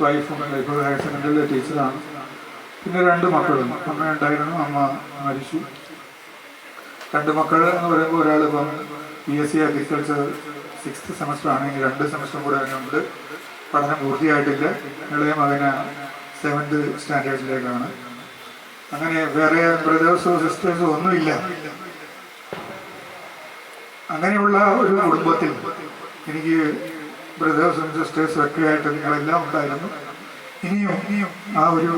വൈഫും ഹയർ സെക്കൻഡറിയിലെ ടീച്ചറാണ്. പിന്നെ 2 മക്കളും. അമ്മ ഉണ്ടായിരുന്നു, അമ്മ മരിച്ചു. 2 മക്കൾ എന്ന് പറയുമ്പോൾ ഒരാളിപ്പം BSc അഗ്രികൾച്ചർ 6th സെമസ്റ്റർ ആണെങ്കിൽ 2 സെമസ്റ്ററും കൂടെ അതിനുണ്ട്. പഠനം പൂർത്തിയായിട്ടില്ല. ഇളയ മകന് 7th സ്റ്റാൻഡേർഡിലേക്കാണ്. അങ്ങനെ വേറെ ബ്രദേഴ്സോ സിസ്റ്റേഴ്സോ ഒന്നുമില്ല. അങ്ങനെയുള്ള ഒരു കുടുംബത്തിൽ എനിക്ക് ബ്രദേഴ്സും സിസ്റ്റേഴ്സും ഒക്കെ ആയിട്ട് നിങ്ങളെല്ലാം ഉണ്ടായിരുന്നു. ഇനിയും ആ ഒരു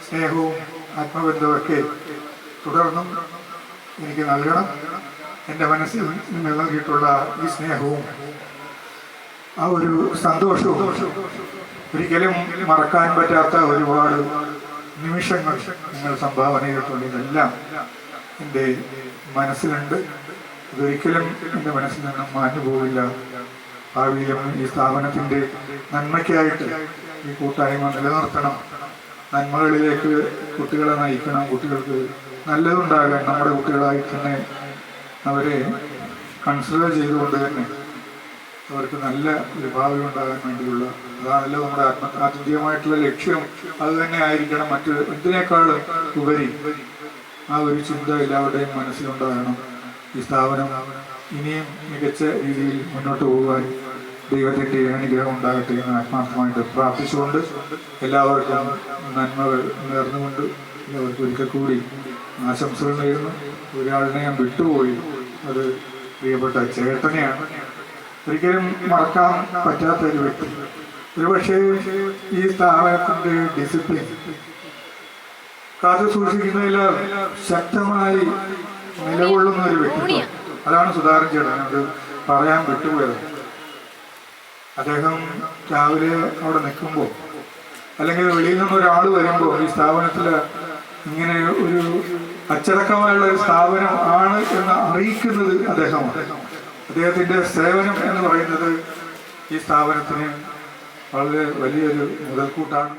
സ്നേഹവും ആത്മബന്ധമൊക്കെ തുടർന്നും എനിക്ക് നൽകണം. എൻ്റെ മനസ്സിൽ നിങ്ങൾ നൽകിയിട്ടുള്ള ഈ സ്നേഹവും ആ ഒരു സന്തോഷവും ഒരിക്കലും മറക്കാൻ പറ്റാത്ത ഒരുപാട് നിമിഷങ്ങൾ നിങ്ങൾ സംഭാവന ചെയ്തിട്ടുണ്ട്. ഇതെല്ലാം എൻ്റെ മനസ്സിലുണ്ട്. ഇതൊരിക്കലും എൻ്റെ മനസ്സിൽ നിന്നും മാഞ്ഞു പോവില്ല. ഭാവിയിലും ഈ സ്ഥാപനത്തിൻ്റെ നന്മയ്ക്കായിട്ട് ഈ കൂട്ടായ്മ നിലനിർത്തണം. നന്മകളിലേക്ക് കുട്ടികളെ നയിക്കണം. കുട്ടികൾക്ക് നല്ലതുണ്ടാകാൻ നമ്മുടെ കുട്ടികളായി തന്നെ അവരെ കൺസിഡർ ചെയ്തുകൊണ്ട് തന്നെ അവർക്ക് നല്ല ഒരു ഭാവി ഉണ്ടാകാൻ വേണ്ടിയുള്ള, അതാണല്ലോ നമ്മുടെ ആത്യന്തികമായിട്ടുള്ള ലക്ഷ്യം. അത് തന്നെ ആയിരിക്കണം. മറ്റ് എന്തിനേക്കാളും ഉപരി ആ ഒരു ചിന്ത എല്ലാവരുടെയും മനസ്സിലുണ്ടാകണം. ഈ സ്ഥാപനം ഇനിയും മികച്ച രീതിയിൽ മുന്നോട്ട് പോകാൻ ദൈവത്തിൻ്റെ അനുഗ്രഹം ഉണ്ടാകട്ടെ എന്ന് ആത്മാർത്ഥമായിട്ട് പ്രാർത്ഥിച്ചുകൊണ്ട് എല്ലാവർക്കും നന്മകൾ നേർന്നുകൊണ്ട് എല്ലാവർക്കും ഒരിക്കൽ കൂടി ആശംസകൾ നേരുന്നു. ഒരാളിനെ ഞാൻ വിട്ടുപോയി, അത് പ്രിയപ്പെട്ട ചേട്ടനെയാണ്. ഒരിക്കലും മറക്കാൻ പറ്റാത്ത ഒരു വ്യക്തി. ഒരുപക്ഷെ ഈ സ്ഥാപനത്തിൻ്റെ ഡിസിപ്ലിൻ കാത്തു സൂക്ഷിക്കുന്നതിൽ ശക്തമായി നിലകൊള്ളുന്ന ഒരു വ്യക്തിത്വം, അതാണ് സുധാകരൻ ചേട്ടൻ. അത് പറയാൻ വിട്ടുപോയത്. അദ്ദേഹം രാവിലെ അവിടെ നിൽക്കുമ്പോൾ അല്ലെങ്കിൽ വെളിയിൽ നിന്നൊരാൾ വരുമ്പോൾ ഈ സ്ഥാപനത്തിൽ ഇങ്ങനെ ഒരു അച്ചടക്കമായുള്ള ഒരു സ്ഥാപനം ആണ് എന്ന് അറിയിക്കുന്നത് അദ്ദേഹമാണ്. അദ്ദേഹത്തിൻ്റെ സേവനം എന്ന് പറയുന്നത് ഈ സ്ഥാപനത്തിന് വളരെ വലിയൊരു മുതൽക്കൂട്ടാണ്.